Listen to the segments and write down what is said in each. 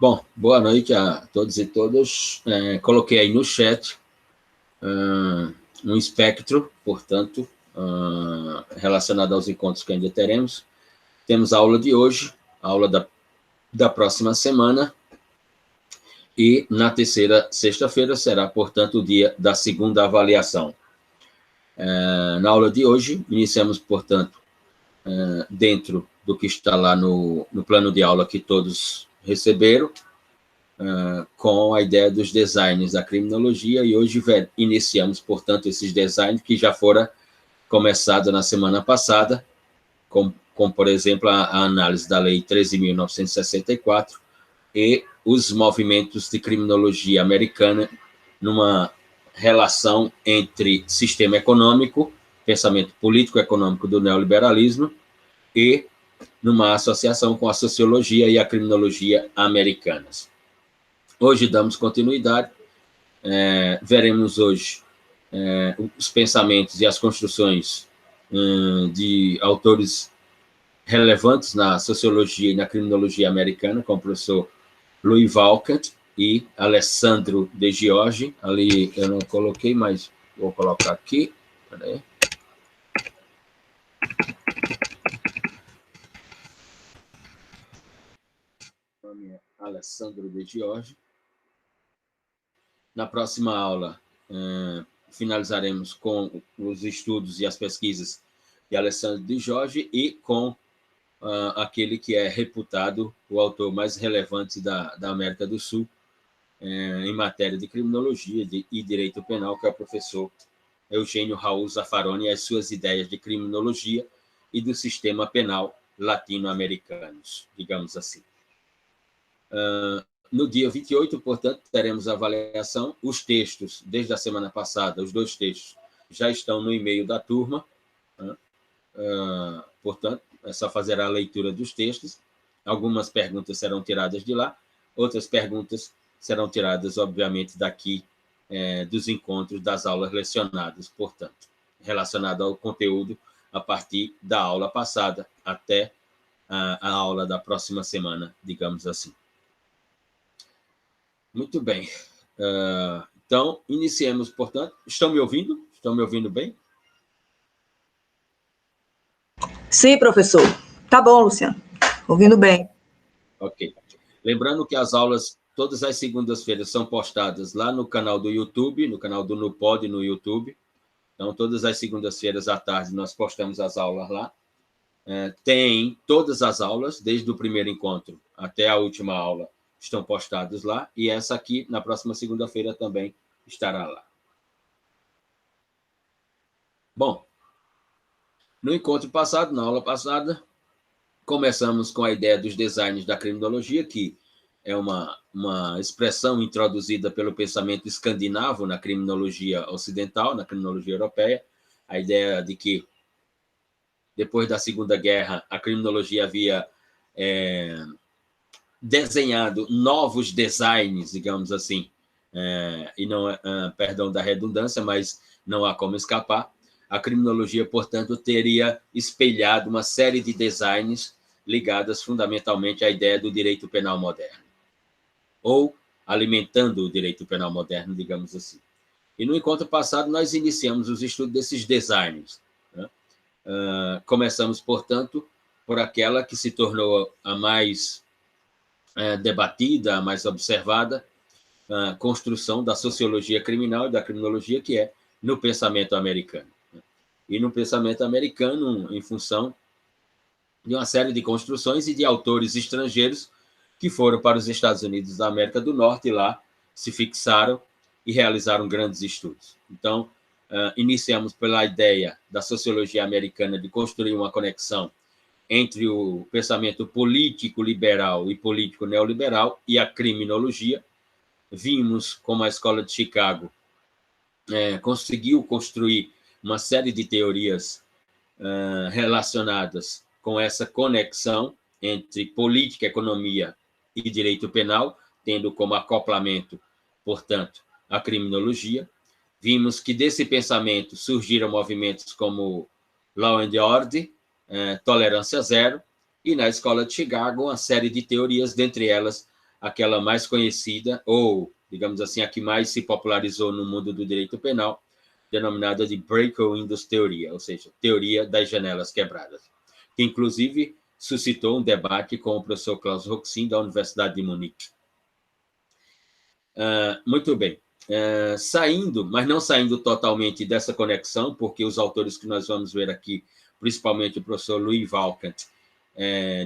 Bom, boa noite a todos e todas. Coloquei aí no chat um espectro, portanto, relacionado aos encontros que ainda teremos. Temos a aula de hoje, a aula da próxima semana, e na terceira sexta-feira será, portanto, o dia da segunda avaliação. Na aula de hoje, iniciamos, portanto, dentro do que está lá no plano de aula que todos receberam, com a ideia dos designs da criminologia, e hoje iniciamos, portanto, esses designs que já foram começados na semana passada, com por exemplo, a análise da Lei 13.964 e os movimentos de criminologia americana numa relação entre sistema econômico, pensamento político-econômico do neoliberalismo, e numa associação com a sociologia e a criminologia americanas. Hoje damos continuidade, veremos hoje os pensamentos e as construções de autores relevantes na sociologia e na criminologia americana, como o professor Louis Valcant e Alessandro De Giorgi. Ali eu não coloquei, mas vou colocar aqui. Peraí. O nome é Alessandro De Giorgi. Na próxima aula, finalizaremos com os estudos e as pesquisas de Alessandro De Giorgi e com aquele que é reputado o autor mais relevante da América do Sul em matéria de criminologia e direito penal, que é o professor Eugênio Raul Zaffaroni, e as suas ideias de criminologia e do sistema penal latino-americanos, digamos assim. No dia 28, portanto, teremos a avaliação. Os textos, desde a semana passada, os 2 textos, já estão no e-mail da turma. Portanto, é só fazer a leitura dos textos. Algumas perguntas serão tiradas de lá, outras perguntas serão tiradas, obviamente, daqui, dos encontros das aulas lecionadas, portanto, relacionado ao conteúdo a partir da aula passada até a aula da próxima semana, digamos assim. Muito bem. Então, iniciemos, portanto. Estão me ouvindo? Estão me ouvindo bem? Sim, professor. Tá bom, Luciano. Ouvindo bem. Ok. Lembrando que as aulas, todas as segundas-feiras, são postadas lá no canal do YouTube, no canal do NuPod no YouTube. Então, todas as segundas-feiras à tarde, nós postamos as aulas lá. Tem todas as aulas, desde o primeiro encontro até a última aula, estão postados lá, e essa aqui, na próxima segunda-feira, também estará lá. Bom, no encontro passado, na aula passada, começamos com a ideia dos designs da criminologia, que é uma expressão introduzida pelo pensamento escandinavo na criminologia ocidental, na criminologia europeia, a ideia de que, depois da Segunda Guerra, a criminologia havia desenhado novos designs, digamos assim, e não, perdão da redundância, mas não há como escapar. A criminologia, portanto, teria espelhado uma série de designs ligadas fundamentalmente à ideia do direito penal moderno, ou alimentando o direito penal moderno, digamos assim. E no encontro passado, nós iniciamos os estudos desses designs. Começamos, portanto, por aquela que se tornou a mais debatida, a mais observada, a construção da sociologia criminal e da criminologia, que é no pensamento americano. E no pensamento americano, em função de uma série de construções e de autores estrangeiros que foram para os Estados Unidos da América do Norte e lá se fixaram e realizaram grandes estudos. Então, iniciamos pela ideia da sociologia americana de construir uma conexão entre o pensamento político liberal e político neoliberal e a criminologia. Vimos como a Escola de Chicago conseguiu construir uma série de teorias relacionadas com essa conexão entre política, economia e direito penal, tendo como acoplamento, portanto, a criminologia. Vimos que desse pensamento surgiram movimentos como Law and Order, Tolerância Zero, e na Escola de Chicago uma série de teorias, dentre elas aquela mais conhecida, ou, digamos assim, a que mais se popularizou no mundo do direito penal, denominada de Break-Windows Teoria, ou seja, teoria das janelas quebradas, que, inclusive, suscitou um debate com o professor Klaus Roxin, da Universidade de Munique. Muito bem. Saindo, mas não saindo totalmente dessa conexão, porque os autores que nós vamos ver aqui, principalmente o professor Louis Valcant,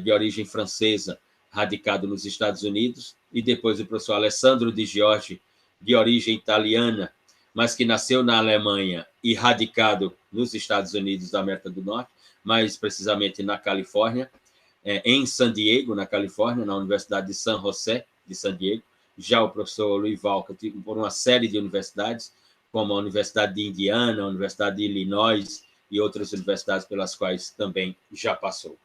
de origem francesa, radicado nos Estados Unidos, e depois o professor Alessandro Di Giorgi, de origem italiana, mas que nasceu na Alemanha e radicado nos Estados Unidos da América do Norte, mais precisamente na Califórnia, em San Diego, na Califórnia, na Universidade de San José, de San Diego. Já o professor Louis Valcant, por uma série de universidades, como a Universidade de Indiana, a Universidade de Illinois e outras universidades pelas quais também já passou.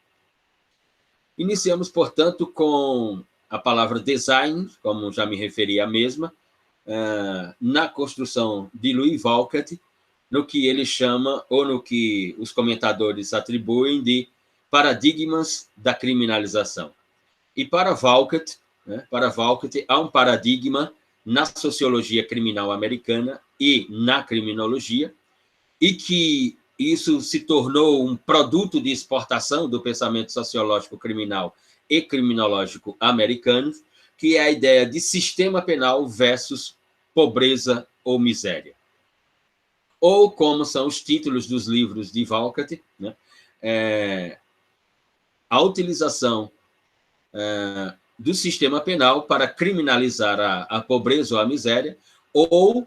Iniciamos, portanto, com a palavra design, como já me referi à mesma, na construção de Louis Valcant, no que ele chama, ou no que os comentadores atribuem de paradigmas da criminalização. E para Valcant, há um paradigma na sociologia criminal americana e na criminologia, e que isso se tornou um produto de exportação do pensamento sociológico criminal e criminológico americano, que é a ideia de sistema penal versus pobreza ou miséria. Ou, como são os títulos dos livros de Valcant, a utilização do sistema penal para criminalizar a pobreza ou a miséria, ou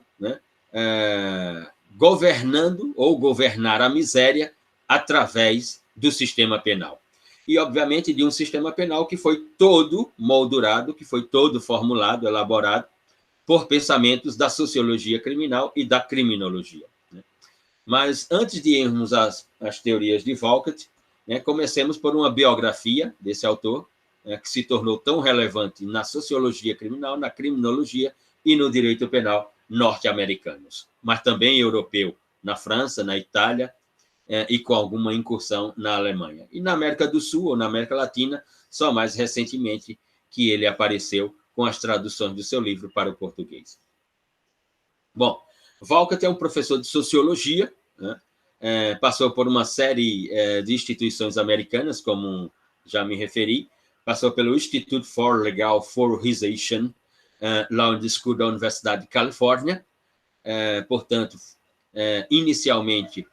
governando ou governar a miséria através do sistema penal. E, obviamente, de um sistema penal que foi todo moldurado, que foi todo formulado, elaborado por pensamentos da sociologia criminal e da criminologia. Mas, antes de irmos às teorias de Valcant, comecemos por uma biografia desse autor, que se tornou tão relevante na sociologia criminal, na criminologia e no direito penal norte-americanos, mas também europeu, na França, na Itália, e com alguma incursão na Alemanha. E na América do Sul, ou na América Latina, só mais recentemente que ele apareceu com as traduções do seu livro para o português. Bom, Valcant é um professor de sociologia, passou por uma série de instituições americanas, como já me referi, passou pelo Institute for Legal Foundation, Law School da Universidade de Califórnia, portanto, inicialmente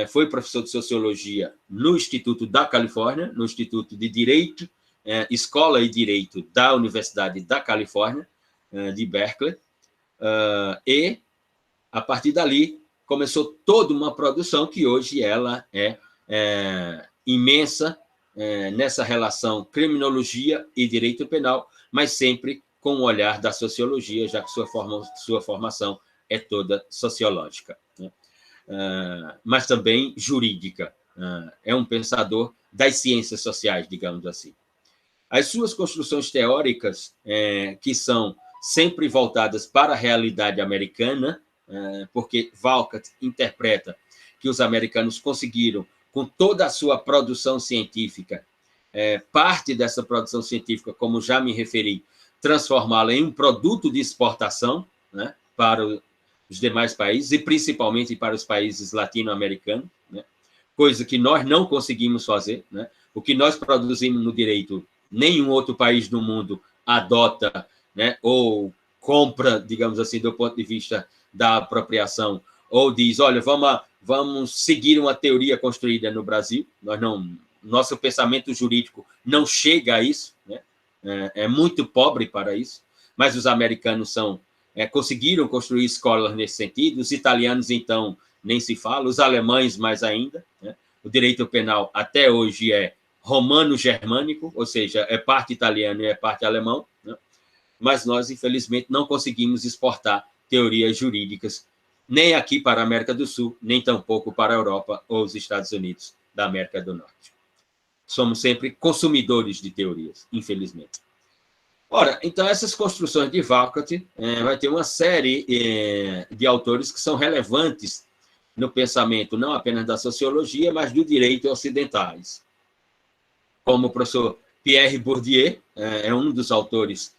foi professor de sociologia no Instituto da Califórnia, no Instituto de Direito, Escola e Direito da Universidade da Califórnia, de Berkeley, e, a partir dali, começou toda uma produção que hoje ela é imensa, nessa relação criminologia e direito penal, mas sempre com o olhar da sociologia, já que sua formação é toda sociológica, mas também jurídica. É um pensador das ciências sociais, digamos assim. As suas construções teóricas, que são sempre voltadas para a realidade americana, porque Valcant interpreta que os americanos conseguiram, com toda a sua produção científica, parte dessa produção científica, como já me referi, transformá-la em um produto de exportação, para os demais países, e principalmente para os países latino-americanos, coisa que nós não conseguimos fazer. O que nós produzimos no direito, nenhum outro país do mundo adota, ou compra, digamos assim, do ponto de vista da apropriação, ou diz, olha, vamos seguir uma teoria construída no Brasil. Nosso pensamento jurídico não chega a isso, é muito pobre para isso, mas os americanos conseguiram construir escolas nesse sentido, os italianos, então, nem se fala, os alemães mais ainda. O direito penal até hoje é romano-germânico, ou seja, é parte italiano e é parte alemão, mas nós, infelizmente, não conseguimos exportar teorias jurídicas nem aqui para a América do Sul, nem tampouco para a Europa ou os Estados Unidos da América do Norte. Somos sempre consumidores de teorias, infelizmente. Ora, então, essas construções de Valcant vai ter uma série de autores que são relevantes no pensamento, não apenas da sociologia, mas do direito ocidentais. Como o professor Pierre Bourdieu, é um dos autores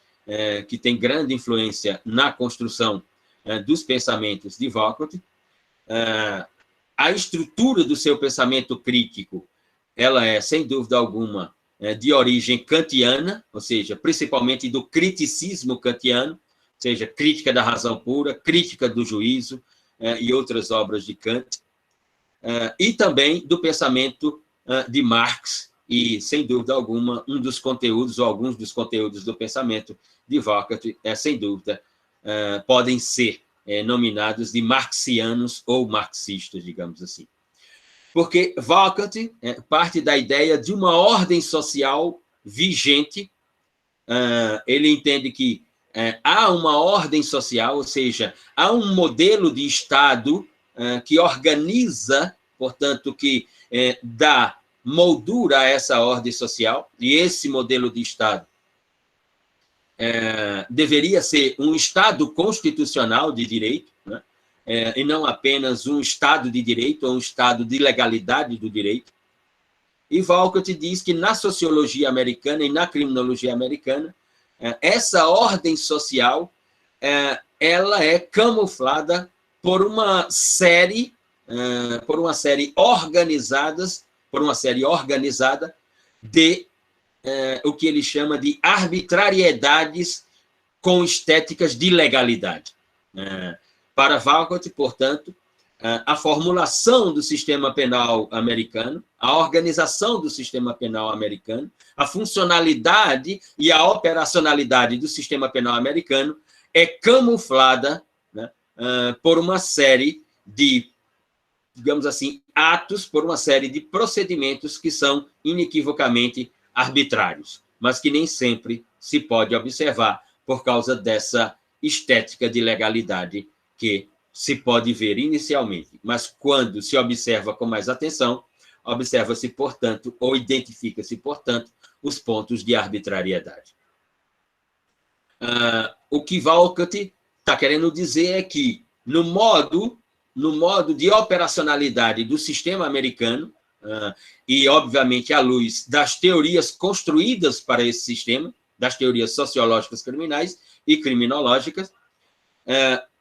que tem grande influência na construção dos pensamentos de Walcott. A estrutura do seu pensamento crítico, ela é, sem dúvida alguma, de origem kantiana, ou seja, principalmente do criticismo kantiano, ou seja, crítica da razão pura, crítica do juízo e outras obras de Kant, e também do pensamento de Marx, e, sem dúvida alguma, um dos conteúdos, ou alguns dos conteúdos do pensamento de Walcott, sem dúvida, podem ser nominados de marxianos ou marxistas, digamos assim. Porque Walcott parte da ideia de uma ordem social vigente. Ele entende que há uma ordem social, ou seja, há um modelo de Estado que organiza, portanto, que dá moldura a essa ordem social, e esse modelo de Estado deveria ser um Estado constitucional de direito, né? E não apenas um Estado de direito ou um Estado de legalidade do direito. E Walcott diz que na sociologia americana e na criminologia americana, essa ordem social ela é camuflada por uma série organizada de o que ele chama de arbitrariedades com estéticas de legalidade. Para Walcott, portanto, a formulação do sistema penal americano, a organização do sistema penal americano, a funcionalidade e a operacionalidade do sistema penal americano é camuflada, né, por uma série de, digamos assim, atos, por uma série de procedimentos que são inequivocamente arbitrários, mas que nem sempre se pode observar por causa dessa estética de legalidade que se pode ver inicialmente, mas quando se observa com mais atenção, observa-se, portanto, ou identifica-se, portanto, os pontos de arbitrariedade. O que Walcott está querendo dizer é que, no modo de operacionalidade do sistema americano, e, obviamente, à luz das teorias construídas para esse sistema, das teorias sociológicas criminais e criminológicas,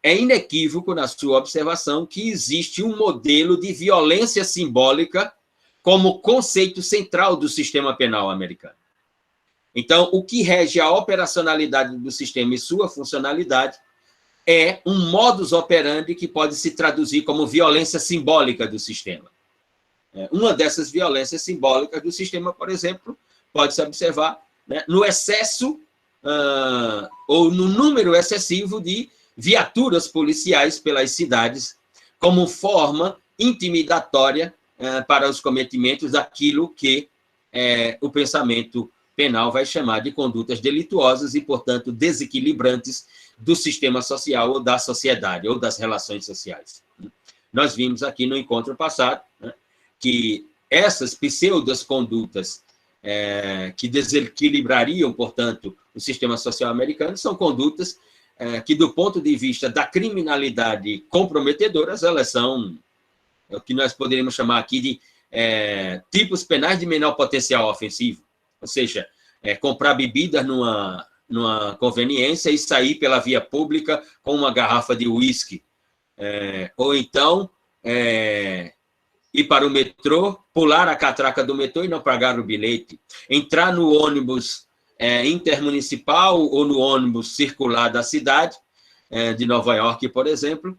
é inequívoco na sua observação que existe um modelo de violência simbólica como conceito central do sistema penal americano. Então, o que rege a operacionalidade do sistema e sua funcionalidade é um modus operandi que pode se traduzir como violência simbólica do sistema. Uma dessas violências simbólicas do sistema, por exemplo, pode-se observar, né, no excesso ou no número excessivo de viaturas policiais pelas cidades como forma intimidatória para os cometimentos daquilo que o pensamento penal vai chamar de condutas delituosas e, portanto, desequilibrantes do sistema social ou da sociedade ou das relações sociais. Nós vimos aqui no encontro passado, né, que essas pseudas condutas que desequilibrariam, portanto, o sistema social americano são condutas que, do ponto de vista da criminalidade comprometedoras, elas são o que nós poderíamos chamar aqui de tipos penais de menor potencial ofensivo, ou seja, comprar bebida numa conveniência e sair pela via pública com uma garrafa de uísque, ou então ir para o metrô, pular a catraca do metrô e não pagar o bilhete, entrar no ônibus intermunicipal ou no ônibus circular da cidade, de Nova York, por exemplo,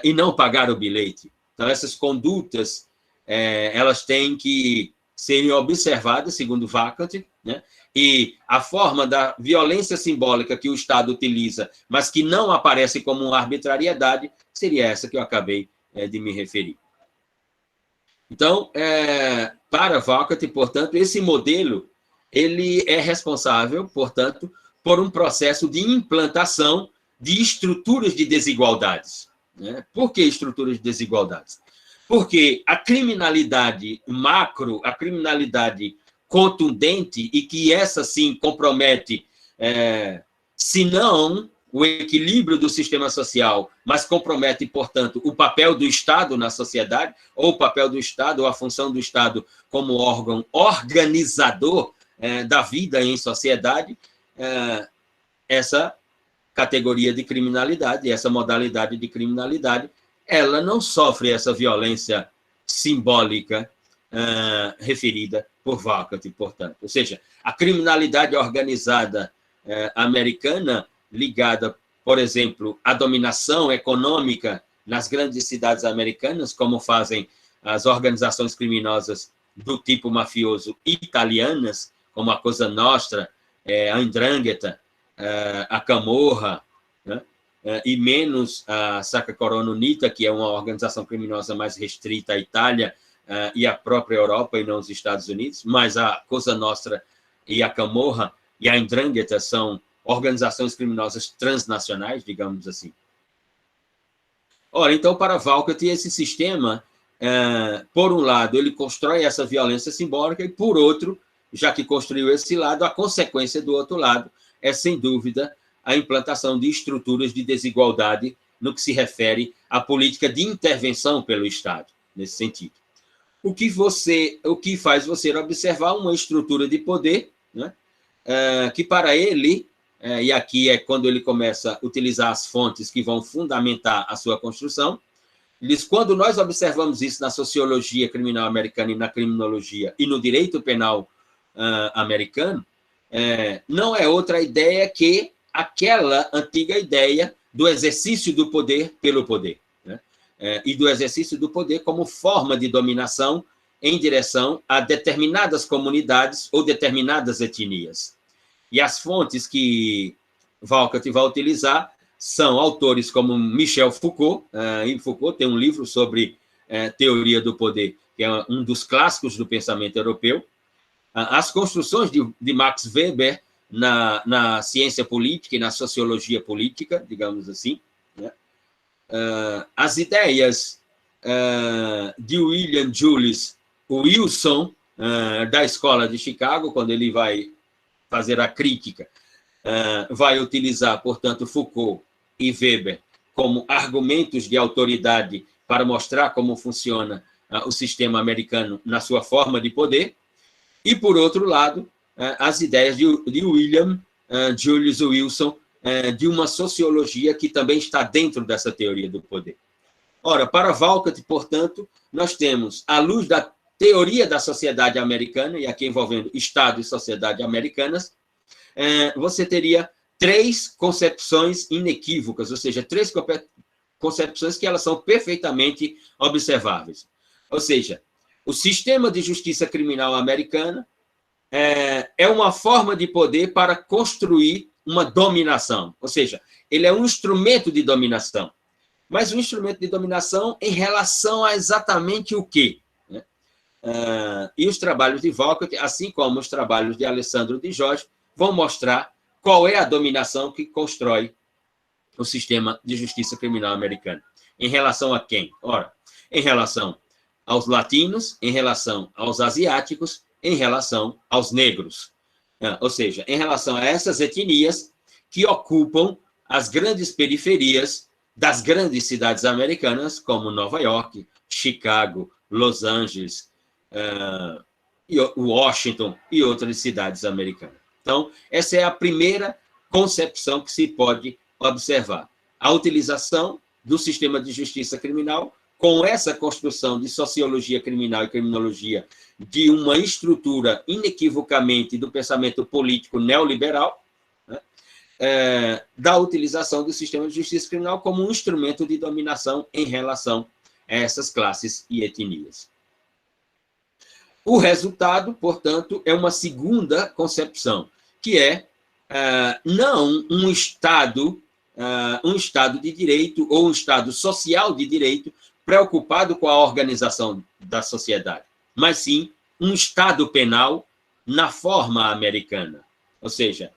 e não pagar o bilhete. Então, essas condutas, elas têm que serem observadas, segundo Walcott, né? E a forma da violência simbólica que o Estado utiliza, mas que não aparece como uma arbitrariedade, seria essa que eu acabei de me referir. Então, para Walcott, portanto, esse modelo ele é responsável, portanto, por um processo de implantação de estruturas de desigualdades. Né? Por que estruturas de desigualdades? Porque a criminalidade macro, a criminalidade contundente, e que essa, sim, compromete, se não o equilíbrio do sistema social, mas compromete, portanto, o papel do Estado na sociedade, ou o papel do Estado, ou a função do Estado como órgão organizador da vida em sociedade, essa categoria de criminalidade, essa modalidade de criminalidade, ela não sofre essa violência simbólica referida por Walcott, portanto. Ou seja, a criminalidade organizada americana, ligada, por exemplo, à dominação econômica nas grandes cidades americanas, como fazem as organizações criminosas do tipo mafioso italianas, como a Cosa Nostra, a 'Ndrangheta, a Camorra, né? E menos a Sacra Corona Unita, que é uma organização criminosa mais restrita à Itália e à própria Europa, e não aos Estados Unidos, mas a Cosa Nostra e a Camorra e a 'Ndrangheta são organizações criminosas transnacionais, digamos assim. Ora, então, para Walcott, esse sistema, por um lado, ele constrói essa violência simbólica, e, por outro, já que construiu esse lado, a consequência do outro lado é, sem dúvida, a implantação de estruturas de desigualdade no que se refere à política de intervenção pelo Estado, nesse sentido. O que faz você observar uma estrutura de poder, né, que, para ele, e aqui é quando ele começa a utilizar as fontes que vão fundamentar a sua construção, diz, quando nós observamos isso na sociologia criminal americana e na criminologia e no direito penal americano, não é outra ideia que aquela antiga ideia do exercício do poder pelo poder, né? E do exercício do poder como forma de dominação em direção a determinadas comunidades ou determinadas etnias. E as fontes que Walcott vai utilizar são autores como Michel Foucault, e Foucault tem um livro sobre teoria do poder, que é um dos clássicos do pensamento europeu, as construções de Max Weber na ciência política e na sociologia política, digamos assim, né? As ideias de William Julius Wilson, da Escola de Chicago, quando ele vai fazer a crítica, vai utilizar, portanto, Foucault e Weber como argumentos de autoridade para mostrar como funciona o sistema americano na sua forma de poder, e, por outro lado, as ideias de William Julius Wilson, de uma sociologia que também está dentro dessa teoria do poder. Ora, para Walcott, portanto, nós temos, à luz da teoria da sociedade americana, e aqui envolvendo Estado e sociedade americanas, você teria três concepções inequívocas, ou seja, três concepções que elas são perfeitamente observáveis. Ou seja, o sistema de justiça criminal americana é uma forma de poder para construir uma dominação, ou seja, ele é um instrumento de dominação, mas um instrumento de dominação em relação a exatamente o quê? E os trabalhos de Walcott, assim como os trabalhos de Alessandro de Jorge, vão mostrar qual é a dominação que constrói o sistema de justiça criminal americano. Em relação a quem? Ora, em relação aos latinos, em relação aos asiáticos, em relação aos negros. Ou seja, em relação a essas etnias que ocupam as grandes periferias das grandes cidades americanas, como Nova York, Chicago, Los Angeles, Washington e outras cidades americanas. Então, essa é a primeira concepção que se pode observar. A utilização do sistema de justiça criminal com essa construção de sociologia criminal e criminologia de uma estrutura inequivocamente do pensamento político neoliberal, né, da utilização do sistema de justiça criminal como um instrumento de dominação em relação a essas classes e etnias. O resultado, portanto, é uma segunda concepção, que é não um Estado de direito ou um Estado social de direito preocupado com a organização da sociedade, mas sim um Estado penal na forma americana. Ou seja,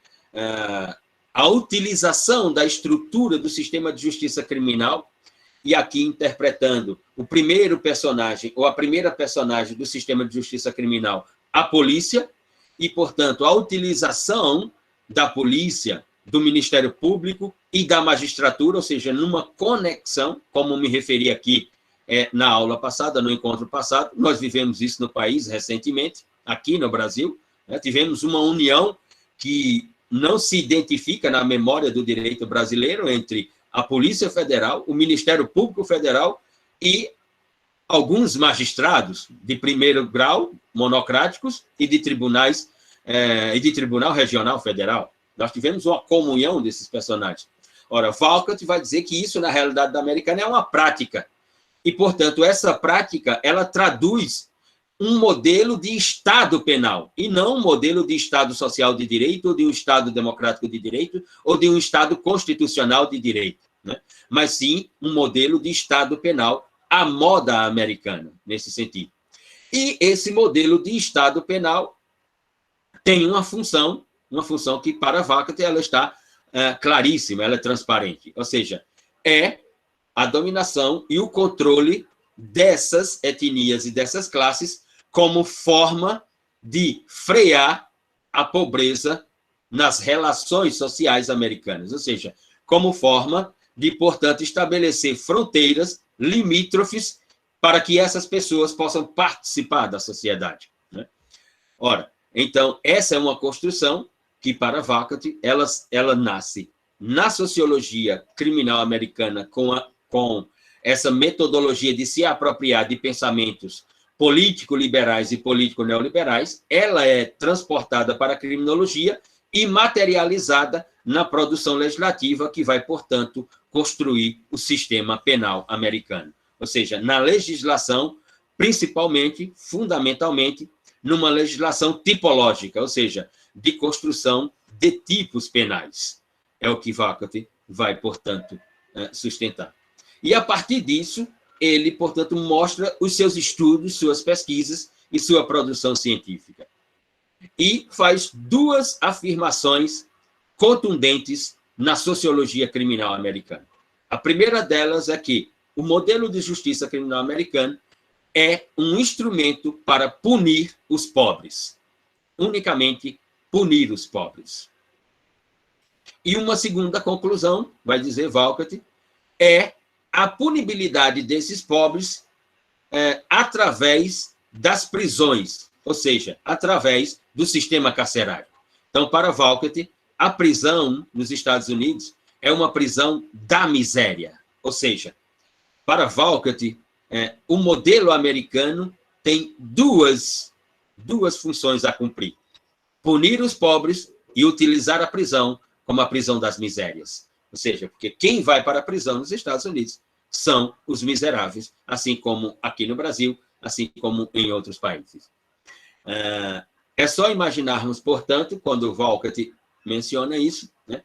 a utilização da estrutura do sistema de justiça criminal, e aqui interpretando o primeiro personagem, ou a primeira personagem do sistema de justiça criminal, a polícia, e, portanto, a utilização da polícia, do Ministério Público e da magistratura, ou seja, numa conexão, como me referi aqui na aula passada, no encontro passado, nós vivemos isso no país recentemente, aqui no Brasil, né? Tivemos uma união que não se identifica na memória do direito brasileiro entre a Polícia Federal, o Ministério Público Federal e alguns magistrados de primeiro grau, monocráticos, e de tribunais e de Tribunal Regional Federal. Nós tivemos uma comunhão desses personagens. Ora, Walcott vai dizer que isso, na realidade da americana, é uma prática. E, portanto, essa prática, ela traduz um modelo de Estado penal, e não um modelo de Estado social de direito, ou de um Estado democrático de direito, ou de um Estado constitucional de direito, né? Mas sim um modelo de Estado penal à moda americana, nesse sentido. E esse modelo de Estado penal tem uma função que, para Walcott, ela está claríssima, ela é transparente. Ou seja, é a dominação e o controle dessas etnias e dessas classes como forma de frear a pobreza nas relações sociais americanas. Ou seja, como forma de, portanto, estabelecer fronteiras limítrofes para que essas pessoas possam participar da sociedade, né? Ora, então, essa é uma construção que, para Walcott, ela nasce na sociologia criminal americana com essa metodologia de se apropriar de pensamentos político-liberais e político-neoliberais, ela é transportada para a criminologia e materializada na produção legislativa que vai, portanto, construir o sistema penal americano. Ou seja, na legislação, principalmente, fundamentalmente, numa legislação tipológica, ou seja, de construção de tipos penais. É o que Walcott vai, portanto, sustentar. E, a partir disso, ele, portanto, mostra os seus estudos, suas pesquisas e sua produção científica. E faz duas afirmações contundentes na sociologia criminal americana. A primeira delas é que o modelo de justiça criminal americano é um instrumento para punir os pobres, unicamente punir os pobres. E uma segunda conclusão, vai dizer Walcott, é a punibilidade desses pobres através das prisões, ou seja, através do sistema carcerário. Então, para Walcott, a prisão nos Estados Unidos é uma prisão da miséria, ou seja, para Walcott, o modelo americano tem duas funções a cumprir: punir os pobres e utilizar a prisão como a prisão das misérias. Ou seja, porque quem vai para a prisão nos Estados Unidos são os miseráveis, assim como aqui no Brasil, assim como em outros países. É só imaginarmos, portanto, quando Walcott menciona isso, né,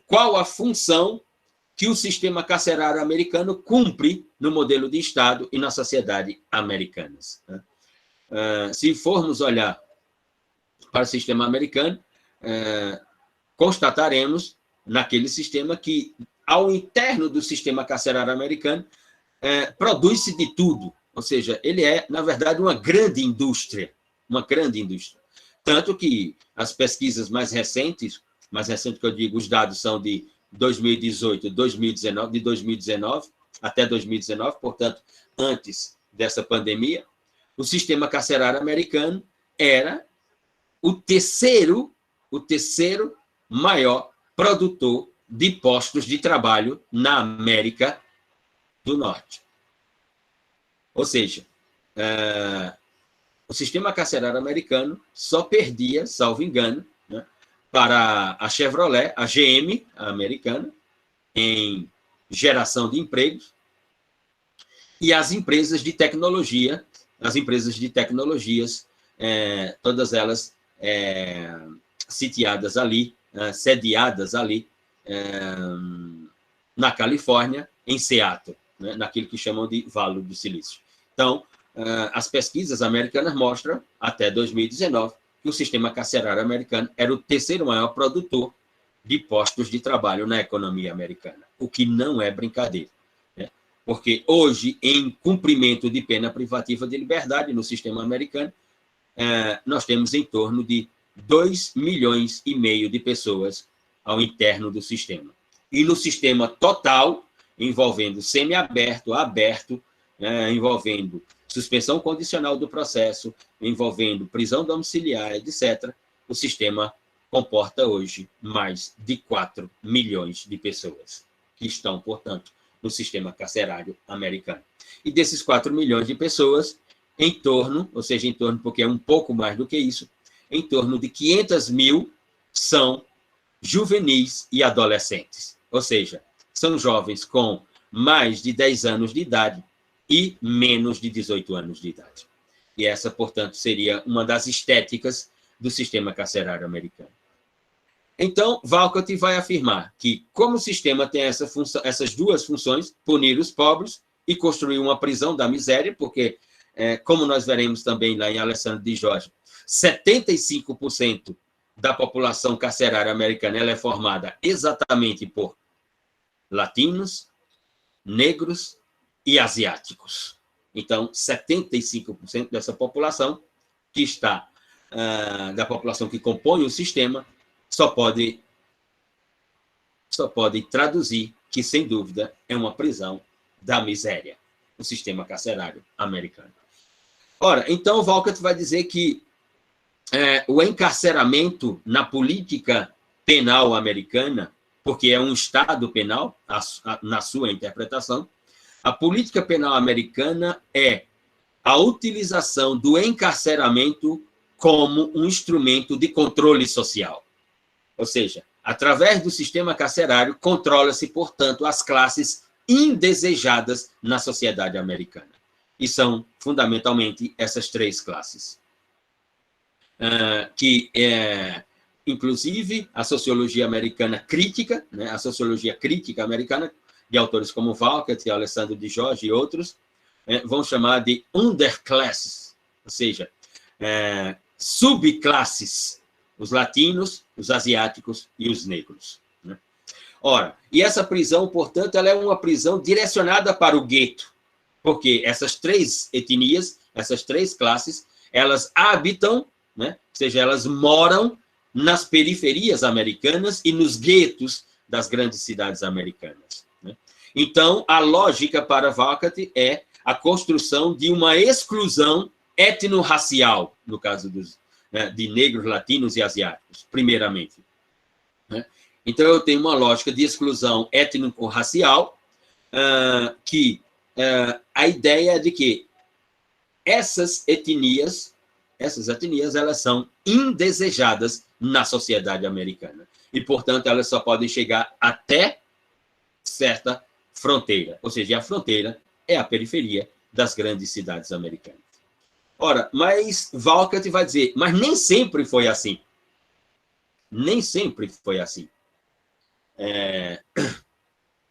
qual a função que o sistema carcerário americano cumpre no modelo de Estado e na sociedade americanas, né? Se formos olhar para o sistema americano, constataremos naquele sistema que, ao interno do sistema carcerário americano, produz-se de tudo. Ou seja, ele é, na verdade, uma grande indústria. Tanto que as pesquisas mais recentes que eu digo, os dados são de 2018, 2019, de 2019 até 2019, portanto, antes dessa pandemia, o sistema carcerário americano era o terceiro maior produtor de postos de trabalho na América do Norte. Ou seja, o sistema carcerário americano só perdia, salvo engano, né, para a Chevrolet, a GM, a americana, em geração de empregos, e as empresas de tecnologia, todas elas sediadas ali, na Califórnia, em Seattle, né, naquilo que chamam de Vale do Silício. Então, as pesquisas americanas mostram, até 2019, que o sistema carcerário americano era o terceiro maior produtor de postos de trabalho na economia americana, o que não é brincadeira, né? Porque hoje, em cumprimento de pena privativa de liberdade no sistema americano, nós temos em torno de 2,5 milhões de pessoas ao interno do sistema. E no sistema total, envolvendo semiaberto, aberto, envolvendo suspensão condicional do processo, envolvendo prisão domiciliar, etc., o sistema comporta hoje mais de 4 milhões de pessoas que estão, portanto, no sistema carcerário americano. E desses 4 milhões de pessoas, em torno, ou seja, em torno, porque é um pouco mais do que isso, em torno de 500 mil são juvenis e adolescentes, ou seja, são jovens com mais de 10 anos de idade e menos de 18 anos de idade. E essa, portanto, seria uma das estéticas do sistema carcerário americano. Então, Walcott vai afirmar que, como o sistema tem essas duas funções, punir os pobres e construir uma prisão da miséria, porque, como nós veremos também lá em Alessandro de Jorge, 75% da população carcerária americana ela é formada exatamente por latinos, negros e asiáticos. Então, 75% dessa população que está, da população que compõe o sistema, só pode traduzir que, sem dúvida, é uma prisão da miséria, o sistema carcerário americano. Ora, então, Walcott vai dizer que o encarceramento na política penal americana, porque é um Estado penal, na sua interpretação, a política penal americana é a utilização do encarceramento como um instrumento de controle social. Ou seja, através do sistema carcerário, controla-se, portanto, as classes indesejadas na sociedade americana. E são, fundamentalmente, essas 3 classes. Inclusive, a sociologia americana crítica, né, a sociologia crítica americana, de autores como Walcott, Alessandro de Jorge e outros, vão chamar de underclasses, ou seja, subclasses, os latinos, os asiáticos e os negros. Né? Ora, e essa prisão, portanto, ela é uma prisão direcionada para o gueto, porque essas 3 etnias, essas 3 classes, elas habitam, né? Ou seja, elas moram nas periferias americanas e nos guetos das grandes cidades americanas. Né? Então, a lógica para Walcott é a construção de uma exclusão etnorracial, no caso de negros, latinos e asiáticos, primeiramente. Né? Então, eu tenho uma lógica de exclusão étnico-racial, que a ideia é de que essas etnias, elas são indesejadas na sociedade americana. E, portanto, elas só podem chegar até certa fronteira. Ou seja, a fronteira é a periferia das grandes cidades americanas. Ora, mas Walcott vai dizer, mas nem sempre foi assim. Nem sempre foi assim.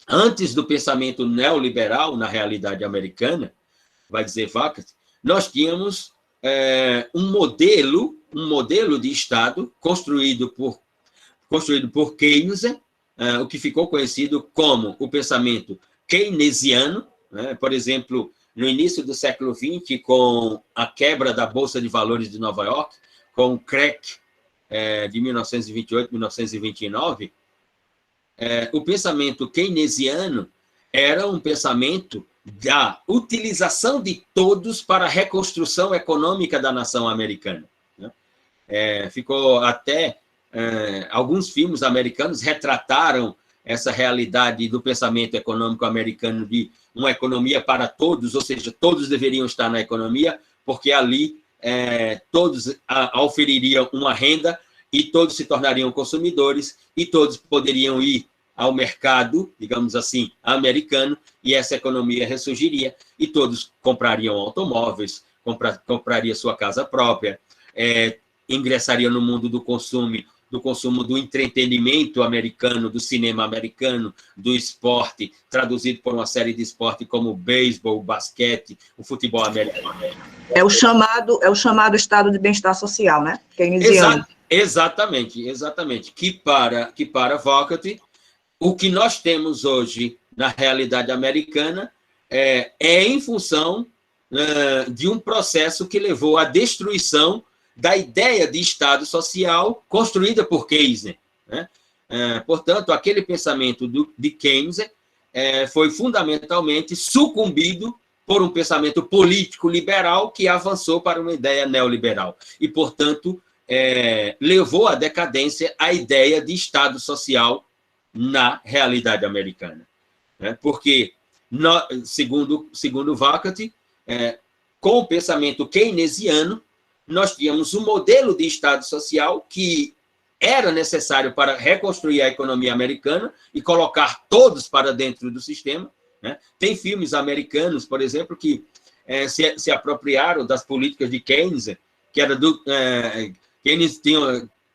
Antes do pensamento neoliberal na realidade americana, vai dizer Walcott, nós tínhamos um modelo de Estado construído por Keynes, o que ficou conhecido como o pensamento keynesiano, né? Por exemplo, no início do século XX, com a quebra da Bolsa de Valores de Nova York, com o crack de 1928, 1929, o pensamento keynesiano era um pensamento da utilização de todos para a reconstrução econômica da nação americana. Né? Ficou até... alguns filmes americanos retrataram essa realidade do pensamento econômico americano de uma economia para todos, ou seja, todos deveriam estar na economia, porque ali todos ofeririam uma renda e todos se tornariam consumidores e todos poderiam ir ao mercado, digamos assim, americano, e essa economia ressurgiria e todos comprariam automóveis, comprariam sua casa própria, ingressariam no mundo do consumo do entretenimento americano, do cinema americano, do esporte, traduzido por uma série de esportes como o beisebol, o basquete, o futebol americano. É o chamado estado de bem-estar social, né? Keynesiano. Exatamente. Que para Walcott, o que nós temos hoje na realidade americana é em função de um processo que levou à destruição da ideia de Estado social construída por Keynes. Né? Portanto, aquele pensamento de Keynes foi fundamentalmente sucumbido por um pensamento político liberal que avançou para uma ideia neoliberal. E, portanto, levou à decadência a ideia de Estado social na realidade americana. Né? Porque, segundo Vakati, com o pensamento keynesiano, nós tínhamos um modelo de Estado social que era necessário para reconstruir a economia americana e colocar todos para dentro do sistema. Né? Tem filmes americanos, por exemplo, que se apropriaram das políticas de Keynes, que era Keynes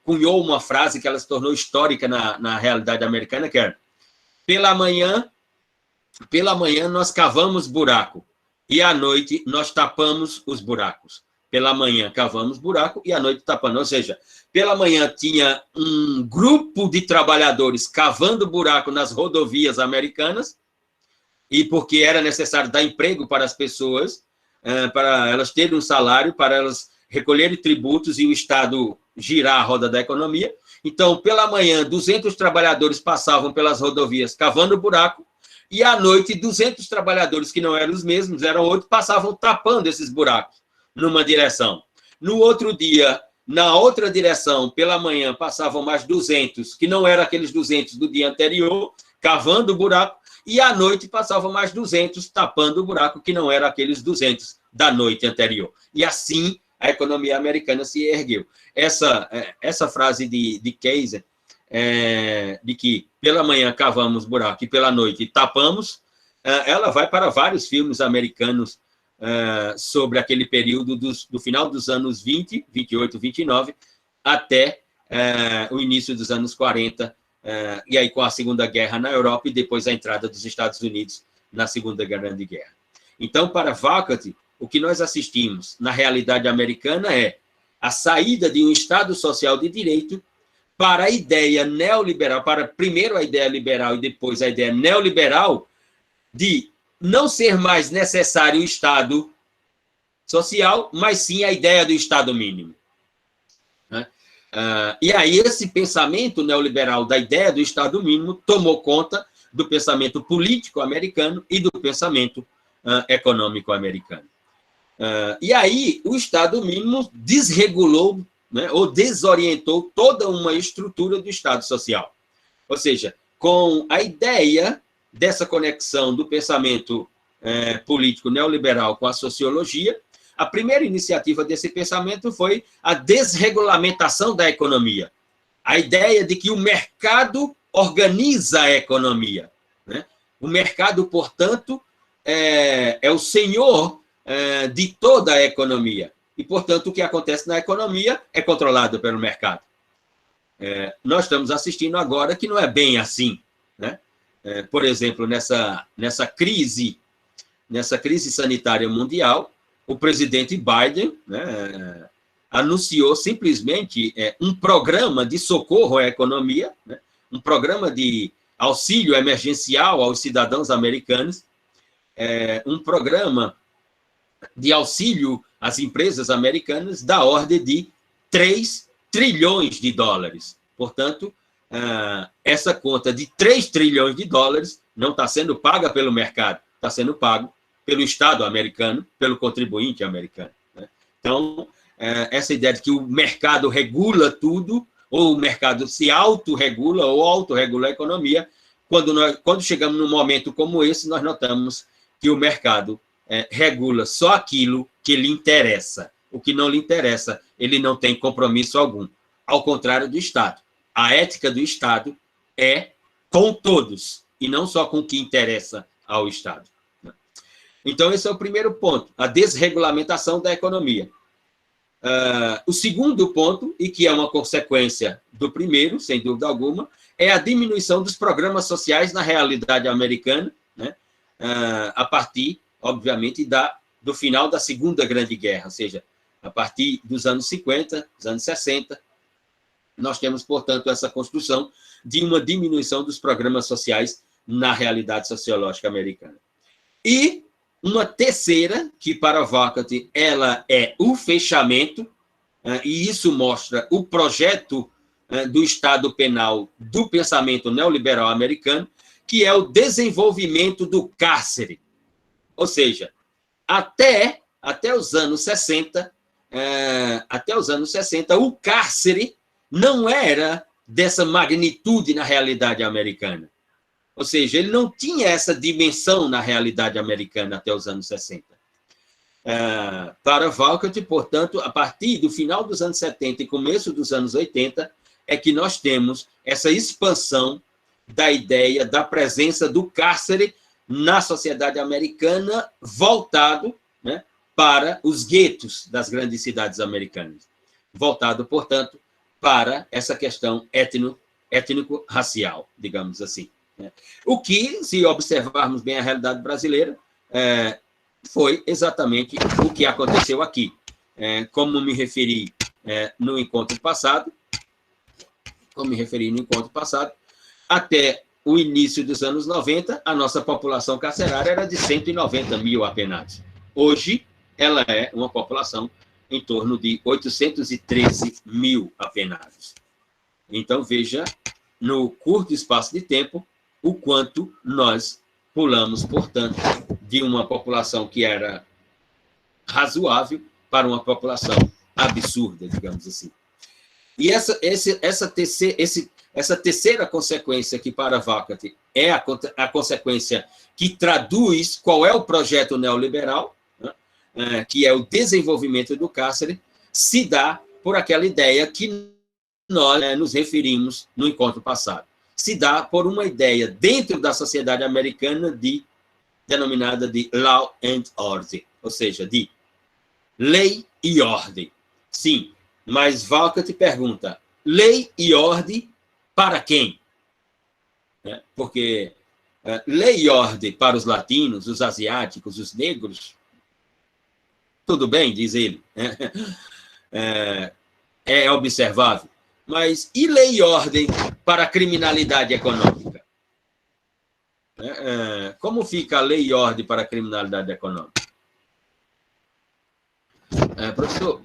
cunhou uma frase que ela se tornou histórica na realidade americana, que era: pela manhã nós cavamos buraco, e à noite nós tapamos os buracos. Pela manhã cavamos buraco e à noite tapando. Ou seja, pela manhã tinha um grupo de trabalhadores cavando buraco nas rodovias americanas, e porque era necessário dar emprego para as pessoas, para elas terem um salário, para elas recolherem tributos e o Estado girar a roda da economia. Então, pela manhã, 200 trabalhadores passavam pelas rodovias cavando buraco, e à noite, 200 trabalhadores, que não eram os mesmos, eram outros, passavam tapando esses buracos numa direção. No outro dia, na outra direção, pela manhã, passavam mais 200, que não eram aqueles 200 do dia anterior, cavando o buraco, e à noite passavam mais 200, tapando o buraco, que não eram aqueles 200 da noite anterior. E assim a economia americana se ergueu. Essa frase de Keynes, de que pela manhã cavamos buraco e pela noite tapamos, ela vai para vários filmes americanos sobre aquele período do final dos anos 20, 28, 29, até o início dos anos 40, e aí com a Segunda Guerra na Europa e depois a entrada dos Estados Unidos na Segunda Grande Guerra. Então, para Vakati, o que nós assistimos na realidade americana é a saída de um Estado social de direito para a ideia neoliberal, para primeiro a ideia liberal e depois a ideia neoliberal, de não ser mais necessário o Estado social, mas sim a ideia do Estado mínimo. Né? E aí esse pensamento neoliberal da ideia do Estado mínimo tomou conta do pensamento político americano e do pensamento econômico americano. E aí o Estado mínimo desregulou, né, ou desorientou toda uma estrutura do Estado social. Ou seja, com a ideia dessa conexão do pensamento político neoliberal com a sociologia, a primeira iniciativa desse pensamento foi a desregulamentação da economia. A ideia de que o mercado organiza a economia. Né? O mercado, portanto, é o senhor de toda a economia. E, portanto, o que acontece na economia é controlado pelo mercado. Nós estamos assistindo agora que não é bem assim. Né? Por exemplo, nessa crise sanitária mundial, o presidente Biden, né, anunciou simplesmente um programa de socorro à economia, né, um programa de auxílio emergencial aos cidadãos americanos, um programa de auxílio às empresas americanas da ordem de 3 trilhões de dólares. Portanto, essa conta de 3 trilhões de dólares não está sendo paga pelo mercado, está sendo pago pelo Estado americano, pelo contribuinte americano. Né? Então, essa ideia de que o mercado regula tudo, ou o mercado se autorregula ou autorregula a economia, quando chegamos num momento como esse, nós notamos que o mercado regula só aquilo que lhe interessa. O que não lhe interessa, ele não tem compromisso algum. Ao contrário do Estado. A ética do Estado é com todos, e não só com o que interessa ao Estado. Então, esse é o primeiro ponto, a desregulamentação da economia. O segundo ponto, e que é uma consequência do primeiro, sem dúvida alguma, é a diminuição dos programas sociais na realidade americana, né? A partir, obviamente, do final da Segunda Grande Guerra, ou seja, a partir dos anos 50, dos anos 60, nós temos, portanto, essa construção de uma diminuição dos programas sociais na realidade sociológica americana. E uma terceira, que para Vakati ela é o fechamento, e isso mostra o projeto do Estado penal do pensamento neoliberal americano, que é o desenvolvimento do cárcere. Ou seja, até os anos 60, até os anos 60, o cárcere não era dessa magnitude na realidade americana. Ou seja, ele não tinha essa dimensão na realidade americana até os anos 60. Para Valcott, portanto, a partir do final dos anos 70 e começo dos anos 80, é que nós temos essa expansão da ideia da presença do cárcere na sociedade americana, voltado, né, para os guetos das grandes cidades americanas. Voltado, portanto, para essa questão étnico-racial, digamos assim. O que, se observarmos bem a realidade brasileira, foi exatamente o que aconteceu aqui. Como me referi no encontro passado, até o início dos anos 90, a nossa população carcerária era de 190 mil apenados. Hoje, ela é uma população em torno de 813 mil apenados. Então, veja, no curto espaço de tempo, o quanto nós pulamos, portanto, de uma população que era razoável para uma população absurda, digamos assim. E essa terceira consequência, que para Valcott é a consequência que traduz qual é o projeto neoliberal, né, que é o desenvolvimento do cárcere, se dá por aquela ideia que nós nos referimos no encontro passado. Se dá por uma ideia dentro da sociedade americana denominada de law and order, ou seja, de lei e ordem. Sim, mas Valcott pergunta, lei e ordem para quem? Porque lei e ordem para os latinos, os asiáticos, os negros, tudo bem, diz ele, é observável. Mas e lei e ordem para a criminalidade econômica? Como fica a lei e ordem para a criminalidade econômica? Professor,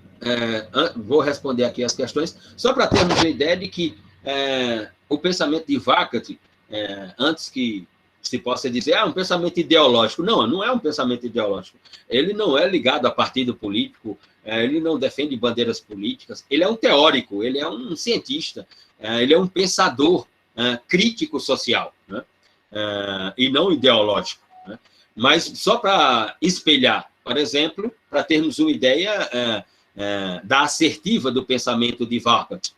vou responder aqui as questões, só para termos a ideia de que o pensamento de Valcott, antes que se possa dizer, um pensamento ideológico. Não, não é um pensamento ideológico. Ele não é ligado a partido político, ele não defende bandeiras políticas, ele é um teórico, ele é um cientista, ele é um pensador crítico social, né? E não ideológico. Né? Mas só para espelhar, por exemplo, para termos uma ideia da assertiva do pensamento de Valcott,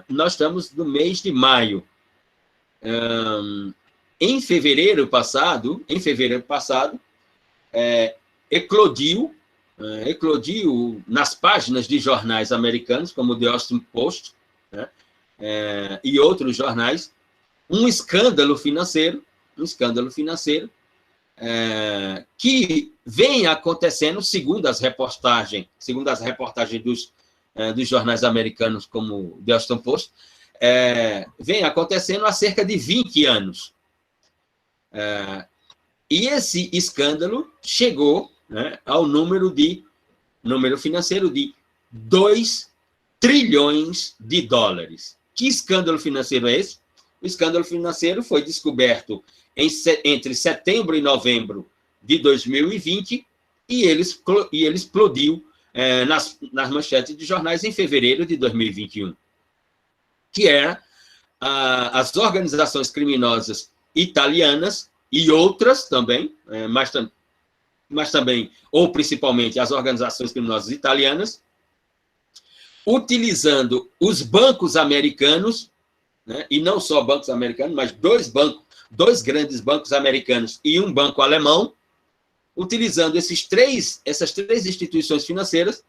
nós estamos no mês de maio. Em fevereiro passado, eclodiu nas páginas de jornais americanos, como o The Washington Post, né, e outros jornais, um escândalo financeiro que vem acontecendo, segundo as reportagens dos jornais americanos, como o The Washington Post, vem acontecendo há cerca de 20 anos. E esse escândalo chegou, né, ao número financeiro de 2 trilhões de dólares. Que escândalo financeiro é esse? O escândalo financeiro foi descoberto entre setembro e novembro de 2020 e ele explodiu nas manchetes de jornais em fevereiro de 2021, que era as organizações criminosas italianas e outras também, mas também, ou principalmente, as organizações criminosas italianas, utilizando os bancos americanos, né, e não só bancos americanos, mas dois grandes bancos americanos e um banco alemão, utilizando essas três instituições financeiras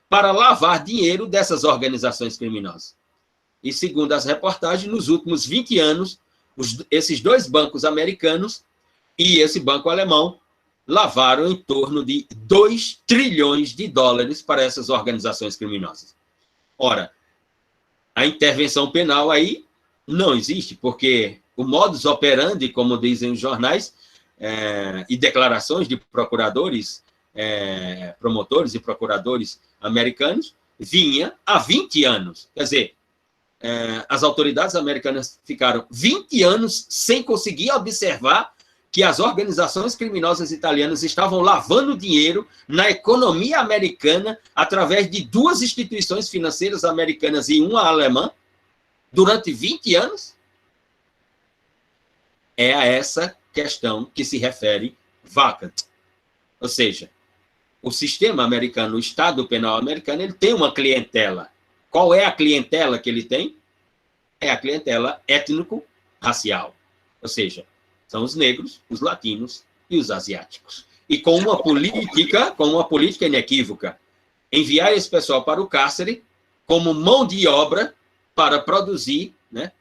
para lavar dinheiro dessas organizações criminosas. E, segundo as reportagens, nos últimos 20 anos, esses 2 bancos americanos e esse banco alemão lavaram em torno de 2 trilhões de dólares para essas organizações criminosas. Ora, a intervenção penal aí não existe, porque o modus operandi, como dizem os jornais, e declarações de promotores e procuradores americanos, vinha há 20 anos. Quer dizer, as autoridades americanas ficaram 20 anos sem conseguir observar que as organizações criminosas italianas estavam lavando dinheiro na economia americana através de 2 instituições financeiras americanas e uma alemã durante 20 anos? É a essa questão que se refere Vacant. Ou seja, o sistema americano, o Estado Penal americano, ele tem uma clientela. Qual é a clientela que ele tem? É a clientela étnico-racial. Ou seja, são os negros, os latinos e os asiáticos. E com uma política inequívoca, enviar esse pessoal para o cárcere como mão de obra para produzir, né,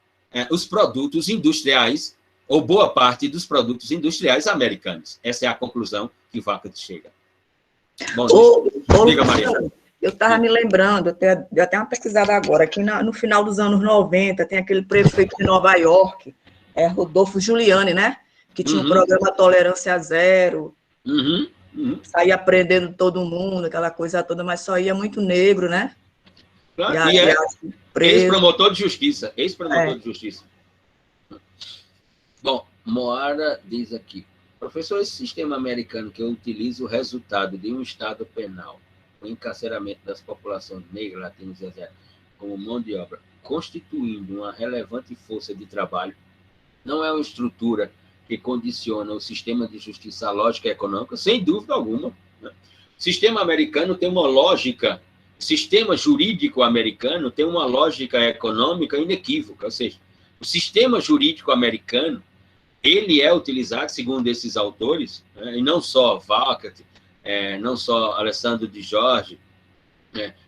os produtos industriais, ou boa parte dos produtos industriais americanos. Essa é a conclusão que Vacant chega. Bom, diga, Maria. Eu estava me lembrando, deu até uma pesquisada agora, que no final dos anos 90, tem aquele prefeito de Nova York, Rodolfo Giuliani, né? Que tinha um programa Tolerância Zero, saía prendendo todo mundo, aquela coisa toda, mas só ia muito negro, né? Claro, e ex-promotor de justiça. Ex-promotor de justiça. Bom, Moara diz aqui, professor, esse sistema americano que utiliza o resultado de um Estado penal, o encarceramento das populações negras, latinas e asiáticas como mão de obra, constituindo uma relevante força de trabalho, não é uma estrutura que condiciona o sistema de justiça à lógica econômica, sem dúvida alguma. Né? O sistema americano tem uma lógica, o sistema jurídico americano tem uma lógica econômica inequívoca, ou seja, o sistema jurídico americano, ele é utilizado, segundo esses autores, né, e não só Vacant, não só Alessandro de Jorge,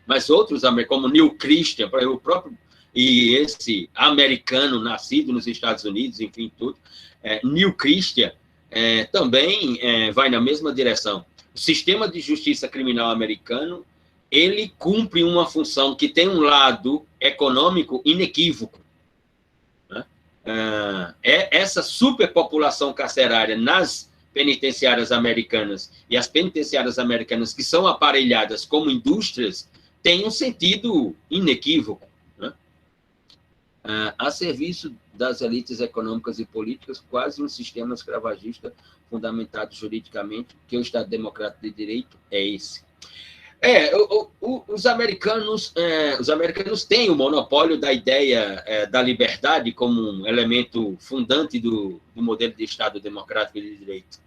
mas outros, como Neil Christian, o próprio, e esse americano nascido nos Estados Unidos, enfim, tudo, Neil Christian também vai na mesma direção. O sistema de justiça criminal americano, ele cumpre uma função que tem um lado econômico inequívoco. Essa superpopulação carcerária nas penitenciárias americanas e as penitenciárias americanas que são aparelhadas como indústrias tem um sentido inequívoco, né? A serviço das elites econômicas e políticas, quase um sistema escravagista fundamentado juridicamente, que o Estado Democrático de Direito é esse. Os americanos têm o monopólio da ideia da liberdade como um elemento fundante do modelo de Estado democrático de direito.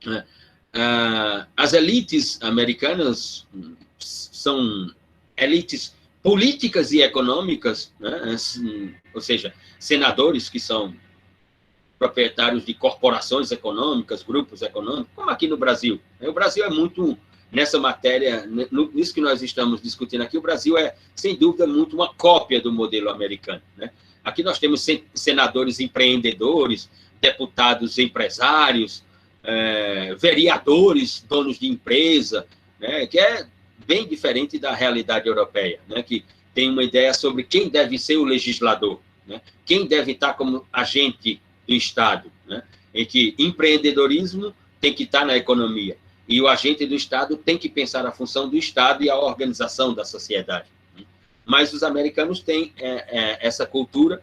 Né? As elites americanas são elites políticas e econômicas, né? Ou seja, senadores que são proprietários de corporações econômicas, grupos econômicos, como aqui no Brasil. O Brasil é muito... Nessa matéria, nisso que nós estamos discutindo aqui, o Brasil é, sem dúvida, muito uma cópia do modelo americano. Né? Aqui nós temos senadores empreendedores, deputados empresários, vereadores, donos de empresa, né? Que é bem diferente da realidade europeia, né? Que tem uma ideia sobre quem deve ser o legislador, né? Quem deve estar como agente do Estado, né? Em que empreendedorismo tem que estar na economia. E o agente do Estado tem que pensar a função do Estado e a organização da sociedade. Mas os americanos têm essa cultura,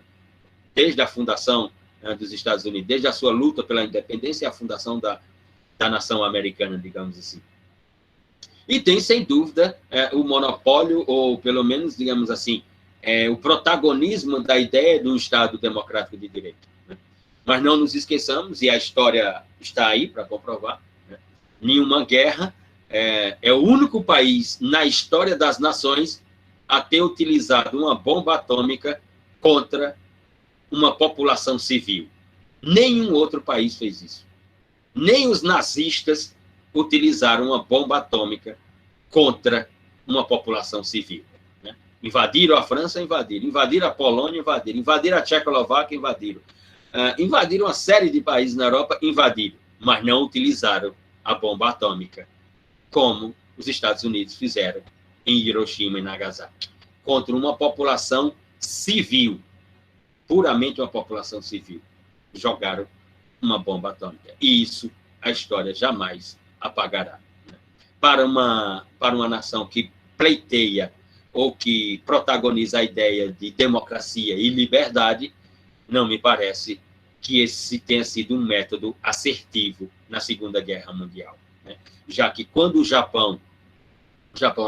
desde a fundação dos Estados Unidos, desde a sua luta pela independência e a fundação da nação americana, digamos assim. E tem, sem dúvida, o monopólio, ou pelo menos, digamos assim, o protagonismo da ideia do Estado democrático de direito. Né? Mas não nos esqueçamos, e a história está aí para comprovar, nenhuma guerra, é o único país na história das nações a ter utilizado uma bomba atômica contra uma população civil. Nenhum outro país fez isso. Nem os nazistas utilizaram uma bomba atômica contra uma população civil. Né? Invadiram a França, invadiram a Polônia, invadiram a Tchecoslováquia, invadiram uma série de países na Europa, mas não utilizaram a bomba atômica, como os Estados Unidos fizeram em Hiroshima e Nagasaki, contra uma população civil, puramente uma população civil. Jogaram uma bomba atômica. E isso a história jamais apagará. Né? Para uma nação que pleiteia ou que protagoniza a ideia de democracia e liberdade, não me parece que esse tenha sido um método assertivo na Segunda Guerra Mundial, né? Já que quando o Japão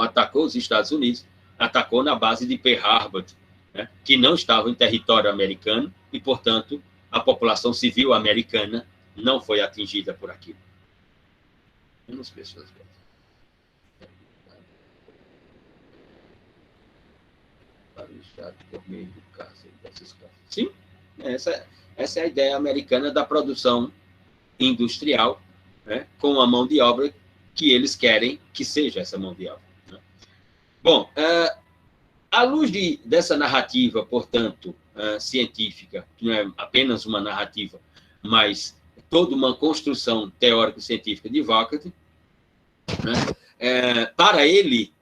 atacou os Estados Unidos, atacou na base de Pearl Harbor, né? Que não estava em território americano e, portanto, a população civil americana não foi atingida por aquilo. Menos pessoas. Por meio do cárcere desses casos. Sim, essa é a ideia americana da produção industrial, né, com a mão de obra que eles querem que seja essa mão de obra, né? Bom, à luz dessa narrativa, portanto, científica, que não é apenas uma narrativa, mas toda uma construção teórico-científica de Vakat, né, para ele,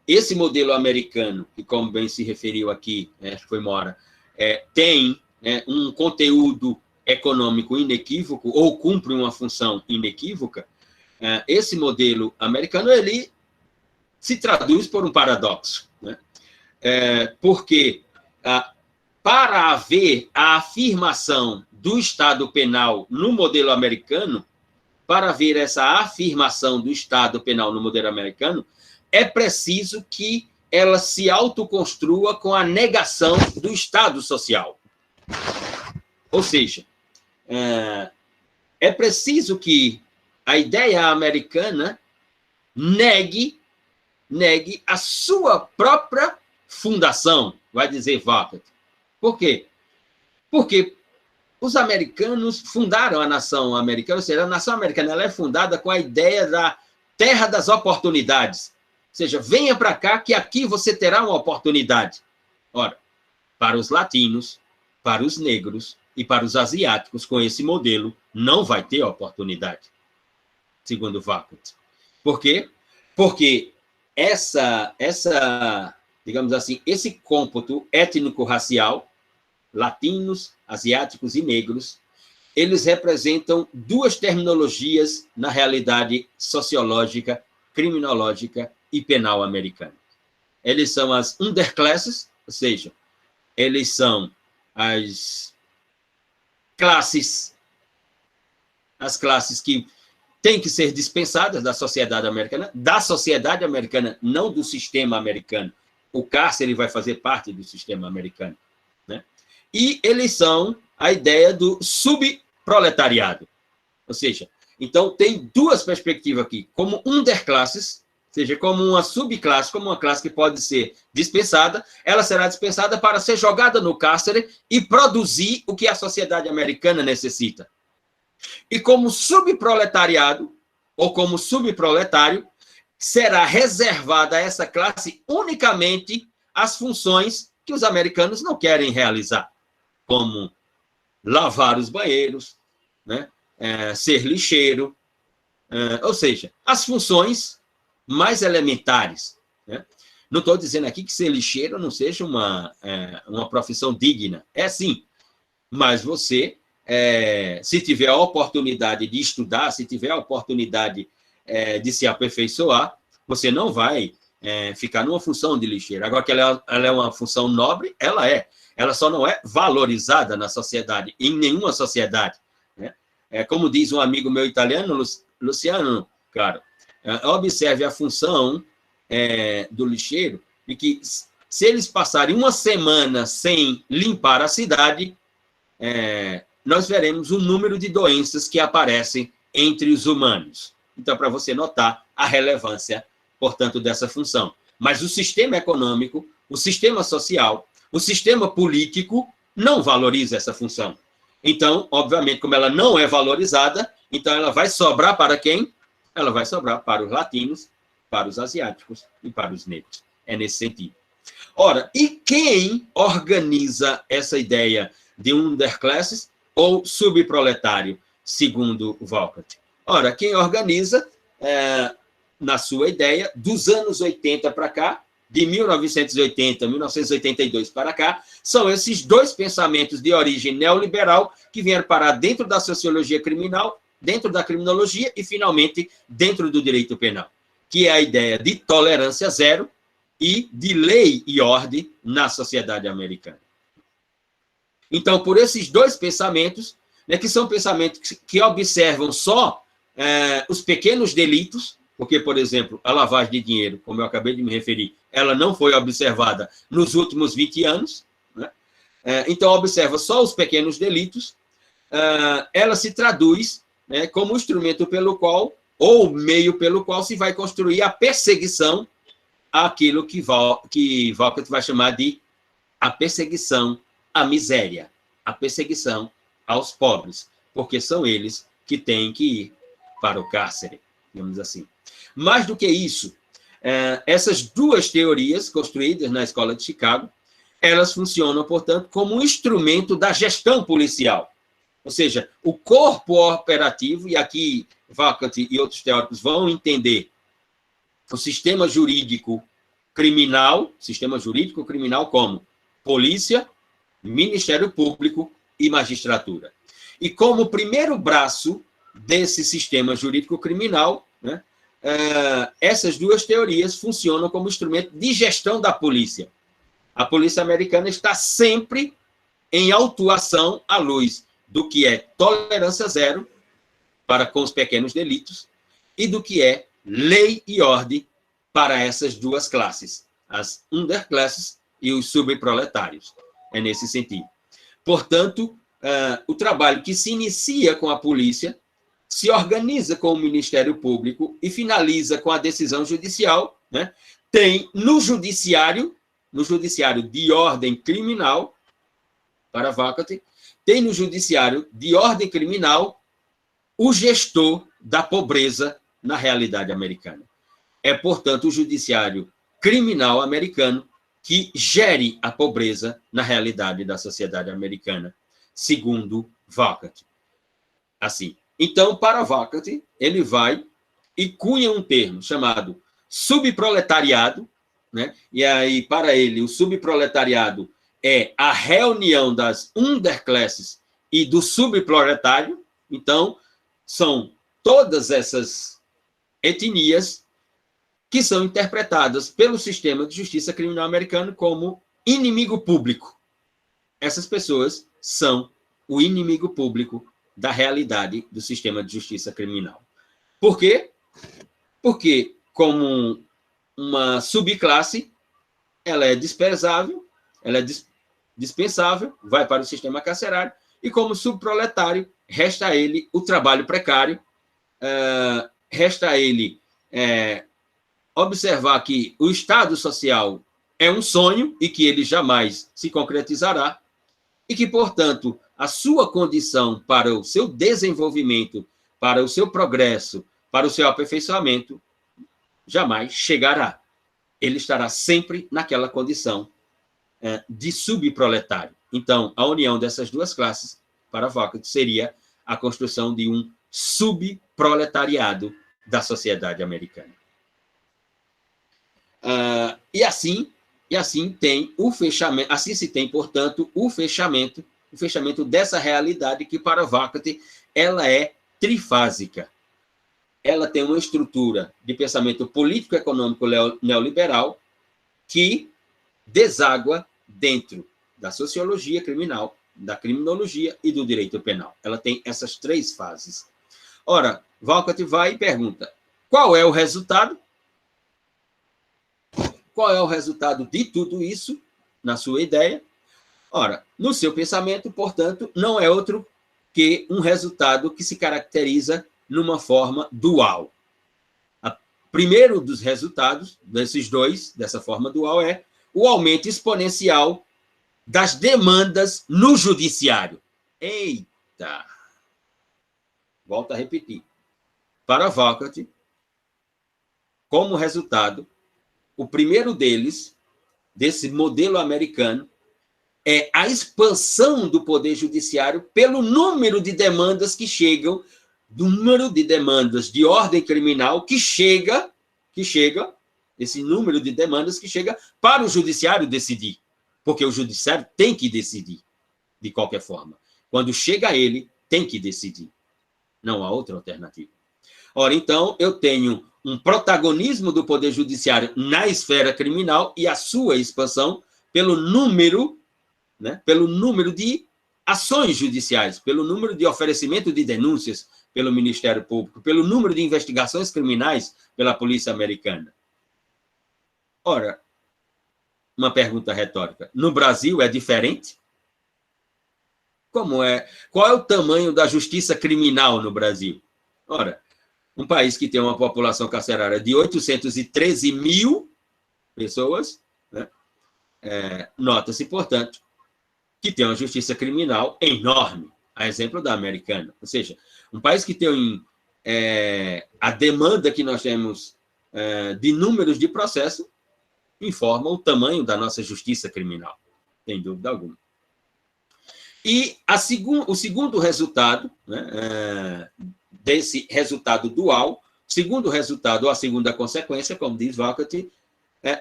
esse modelo americano, que, como bem se referiu aqui, acho que foi Mora, tem um conteúdo econômico inequívoco, ou cumpre uma função inequívoca, esse modelo americano, ele se traduz por um paradoxo, né? Porque, para haver a afirmação do Estado penal no modelo americano, para haver essa afirmação do Estado penal no modelo americano, é preciso que ela se autoconstrua com a negação do Estado social. Ou seja, é preciso que a ideia americana negue a sua própria fundação, vai dizer Vakat. Por quê? Porque os americanos fundaram a nação americana, ou seja, a nação americana ela é fundada com a ideia da terra das oportunidades. Ou seja, venha para cá que aqui você terá uma oportunidade. Ora, para os latinos, para os negros e para os asiáticos, com esse modelo, não vai ter oportunidade, segundo Vakat. Por quê? Porque digamos assim, esse cômputo étnico-racial, latinos, asiáticos e negros, eles representam duas terminologias na realidade sociológica, criminológica e penal americana. Eles são as underclasses, ou seja, eles são as classes que têm que ser dispensadas da sociedade americana, não do sistema americano. O cárcere vai fazer parte do sistema americano, né? E eles são a ideia do subproletariado. Ou seja, então tem duas perspectivas aqui, como underclasses, ou seja, como uma subclasse, como uma classe que pode ser dispensada, ela será dispensada para ser jogada no cárcere e produzir o que a sociedade americana necessita. E como subproletariado, ou como subproletário, será reservada a essa classe unicamente as funções que os americanos não querem realizar, como lavar os banheiros, né? Ser lixeiro, ou seja, as funções mais elementares, né? Não estou dizendo aqui que ser lixeiro não seja uma profissão digna, é sim, mas você, se tiver a oportunidade de estudar, se tiver a oportunidade de se aperfeiçoar, você não vai ficar numa função de lixeiro. Agora que ela é uma função nobre, ela só não é valorizada na sociedade, em nenhuma sociedade, né? Como diz um amigo meu italiano, Luciano, claro, observe a função do lixeiro, e que se eles passarem uma semana sem limpar a cidade, nós veremos o número de doenças que aparecem entre os humanos. Então, para você notar a relevância, portanto, dessa função. Mas o sistema econômico, o sistema social, o sistema político não valoriza essa função. Então, obviamente, como ela não é valorizada, então ela vai sobrar para quem? Ela vai sobrar para os latinos, para os asiáticos e para os negros. É nesse sentido. Ora, e quem organiza essa ideia de underclasses ou subproletário, segundo Vakat? Ora, quem organiza, na sua ideia, dos anos 80 para cá, de 1980 a 1982 para cá, são esses dois pensamentos de origem neoliberal que vieram parar dentro da sociologia criminal, dentro da criminologia e, finalmente, dentro do direito penal, que é a ideia de tolerância zero e de lei e ordem na sociedade americana. Então, por esses dois pensamentos, né, que são pensamentos que observam só os pequenos delitos, porque, por exemplo, a lavagem de dinheiro, como eu acabei de me referir, ela não foi observada nos últimos 20 anos, né? Então, observa só os pequenos delitos, ela se traduz, né, como instrumento pelo qual, ou meio pelo qual se vai construir a perseguição àquilo que Volkert vai chamar de a perseguição à miséria, a perseguição aos pobres, porque são eles que têm que ir para o cárcere, digamos assim. Mais do que isso, essas duas teorias construídas na Escola de Chicago, elas funcionam, portanto, como um instrumento da gestão policial. Ou seja, o corpo operativo, e aqui Volkert e outros teóricos vão entender o sistema jurídico criminal como polícia, Ministério Público e magistratura. E como primeiro braço desse sistema jurídico criminal, né, essas duas teorias funcionam como instrumento de gestão da polícia. A polícia americana está sempre em autuação à luz do que é tolerância zero para com os pequenos delitos e do que é lei e ordem para essas duas classes, as underclasses e os subproletários. É nesse sentido. Portanto, o trabalho que se inicia com a polícia se organiza com o Ministério Público e finaliza com a decisão judicial, né? Tem no judiciário de ordem criminal, para Volkert, tem no judiciário de ordem criminal o gestor da pobreza na realidade americana. É, portanto, o judiciário criminal americano que gere a pobreza na realidade da sociedade americana, segundo Volkert. Assim, então, para Volkert, ele vai e cunha um termo chamado subproletariado, né? E aí, para ele, o subproletariado é a reunião das underclasses e do subproletário. Então, são todas essas etnias que são interpretadas pelo sistema de justiça criminal americano como inimigo público. Essas pessoas são o inimigo público da realidade do sistema de justiça criminal. Por quê? Porque, como uma subclasse, ela é desprezável, ela é dispensável, vai para o sistema carcerário, e como subproletário, resta a ele o trabalho precário, resta a ele observar que o Estado social é um sonho e que ele jamais se concretizará, e que, portanto, a sua condição para o seu desenvolvimento, para o seu progresso, para o seu aperfeiçoamento, jamais chegará. Ele estará sempre naquela condição de subproletário. Então, a união dessas duas classes, para Volkert, seria a construção de um subproletariado da sociedade americana. E assim tem o fechamento, assim se tem, portanto, o fechamento dessa realidade que, para Volkert, ela é trifásica. Ela tem uma estrutura de pensamento político-econômico neoliberal que deságua dentro da sociologia criminal, da criminologia e do direito penal. Ela tem essas três fases. Ora, Volkert vai e pergunta, qual é o resultado? Qual é o resultado de tudo isso, na sua ideia? Ora, no seu pensamento, portanto, não é outro que um resultado que se caracteriza numa forma dual. O primeiro dos resultados, desses dois, dessa forma dual, é o aumento exponencial das demandas no judiciário. Eita! Volto a repetir. Para Volkert, como resultado, o primeiro deles, desse modelo americano, é a expansão do poder judiciário pelo número de demandas que chegam, número de demandas de ordem criminal que chega, esse número de demandas que chega para o judiciário decidir, porque o judiciário tem que decidir, de qualquer forma. Quando chega a ele, tem que decidir. Não há outra alternativa. Ora, então, eu tenho um protagonismo do poder judiciário na esfera criminal e a sua expansão pelo número, né, pelo número de ações judiciais, pelo número de oferecimento de denúncias pelo Ministério Público, pelo número de investigações criminais pela polícia americana. Ora, uma pergunta retórica. No Brasil é diferente? Como é? Qual é o tamanho da justiça criminal no Brasil? Ora, um país que tem uma população carcerária de 813 mil pessoas, né? Nota-se, portanto, que tem uma justiça criminal enorme, a exemplo da americana. Ou seja, um país que tem a demanda que nós temos de números de processo informa o tamanho da nossa justiça criminal, sem dúvida alguma. E o segundo resultado, né, desse resultado dual, o segundo resultado, ou a segunda consequência, como diz Vacat,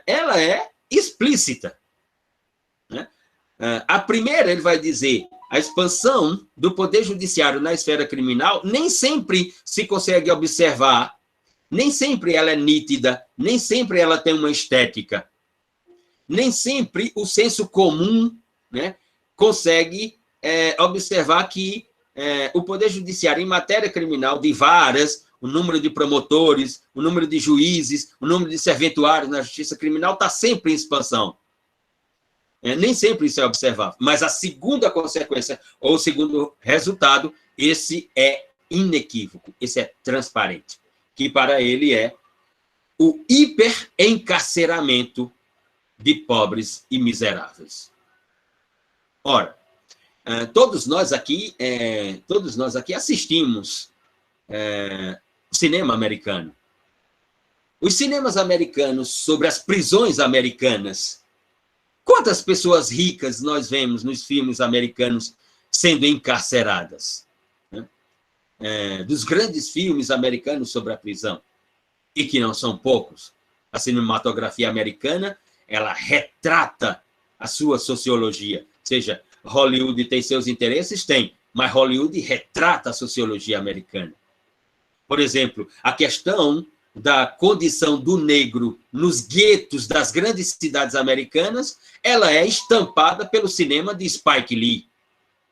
ela é explícita. Né? A primeira, ele vai dizer, a expansão do poder judiciário na esfera criminal nem sempre se consegue observar, nem sempre ela é nítida, nem sempre ela tem uma estética, nem sempre o senso comum, né, consegue observar que o poder judiciário em matéria criminal de varas, o número de promotores, o número de juízes, o número de serventuários na justiça criminal está sempre em expansão. Nem sempre isso é observável, mas a segunda consequência, ou o segundo resultado, esse é inequívoco, esse é transparente, que para ele é o hiperencarceramento de pobres e miseráveis. Ora, todos nós aqui assistimos cinema americano. Os cinemas americanos sobre as prisões americanas. Quantas pessoas ricas nós vemos nos filmes americanos sendo encarceradas? Né? Dos grandes filmes americanos sobre a prisão, e que não são poucos. A cinematografia americana, ela retrata a sua sociologia. Ou seja, Hollywood tem seus interesses? Tem, mas Hollywood retrata a sociologia americana. Por exemplo, a questão da condição do negro nos guetos das grandes cidades americanas, ela é estampada pelo cinema de Spike Lee.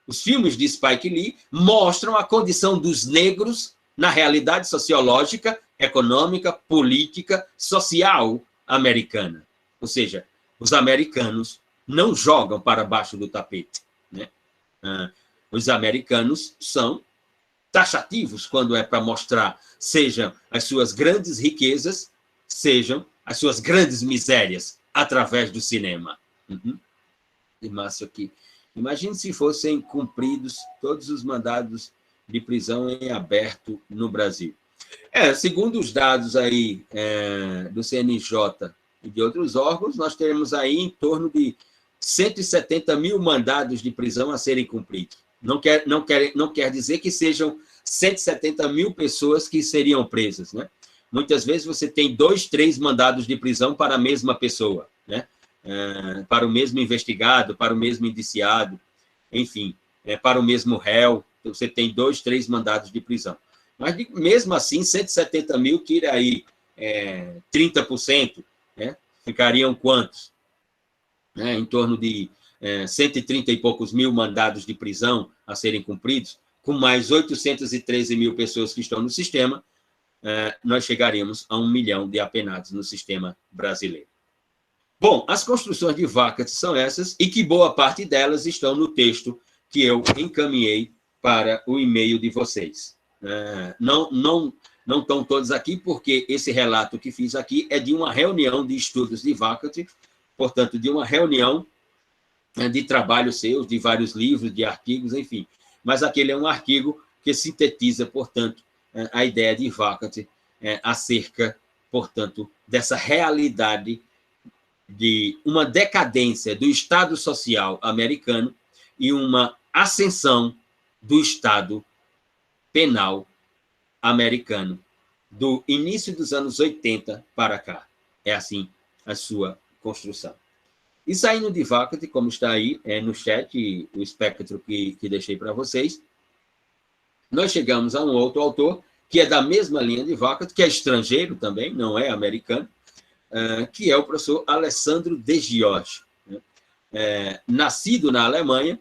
Os filmes de Spike Lee mostram a condição dos negros na realidade sociológica, econômica, política, social americana. Ou seja, os americanos não jogam para baixo do tapete. Né? Os americanos são taxativos quando é para mostrar, sejam as suas grandes riquezas, sejam as suas grandes misérias, através do cinema. E Márcio aqui. Imagine se fossem cumpridos todos os mandados de prisão em aberto no Brasil. Segundo os dados aí do CNJ e de outros órgãos, nós teremos aí em torno de 170 mil mandados de prisão a serem cumpridos. Não quer dizer que sejam 170 mil pessoas que seriam presas, né? Muitas vezes você tem 2, 3 mandados de prisão para a mesma pessoa, né? Para o mesmo investigado, para o mesmo indiciado, enfim, para o mesmo réu, você tem 2, 3 mandados de prisão. Mas, mesmo assim, 170 mil tira aí 30%, né? Ficariam quantos? Em torno de 130 e poucos mil mandados de prisão a serem cumpridos, com mais 813 mil pessoas que estão no sistema, nós chegaríamos a 1 milhão de apenados no sistema brasileiro. Bom, as construções de Vacat são essas, e que boa parte delas estão no texto que eu encaminhei para o e-mail de vocês. Não estão todos aqui, porque esse relato que fiz aqui é de uma reunião de estudos de Vacat, portanto, de uma reunião de trabalhos seus, de vários livros, de artigos, enfim. Mas aquele é um artigo que sintetiza, portanto, a ideia de Vacat acerca, portanto, dessa realidade de uma decadência do Estado social americano e uma ascensão do Estado penal americano do início dos anos 80 para cá. É assim a sua construção. E saindo de Vacat, como está aí no chat, o espectro que deixei para vocês, nós chegamos a um outro autor, que é da mesma linha de Vacat, que é estrangeiro também, não é americano, que é o professor Alessandro De Giorgi. Nascido na Alemanha,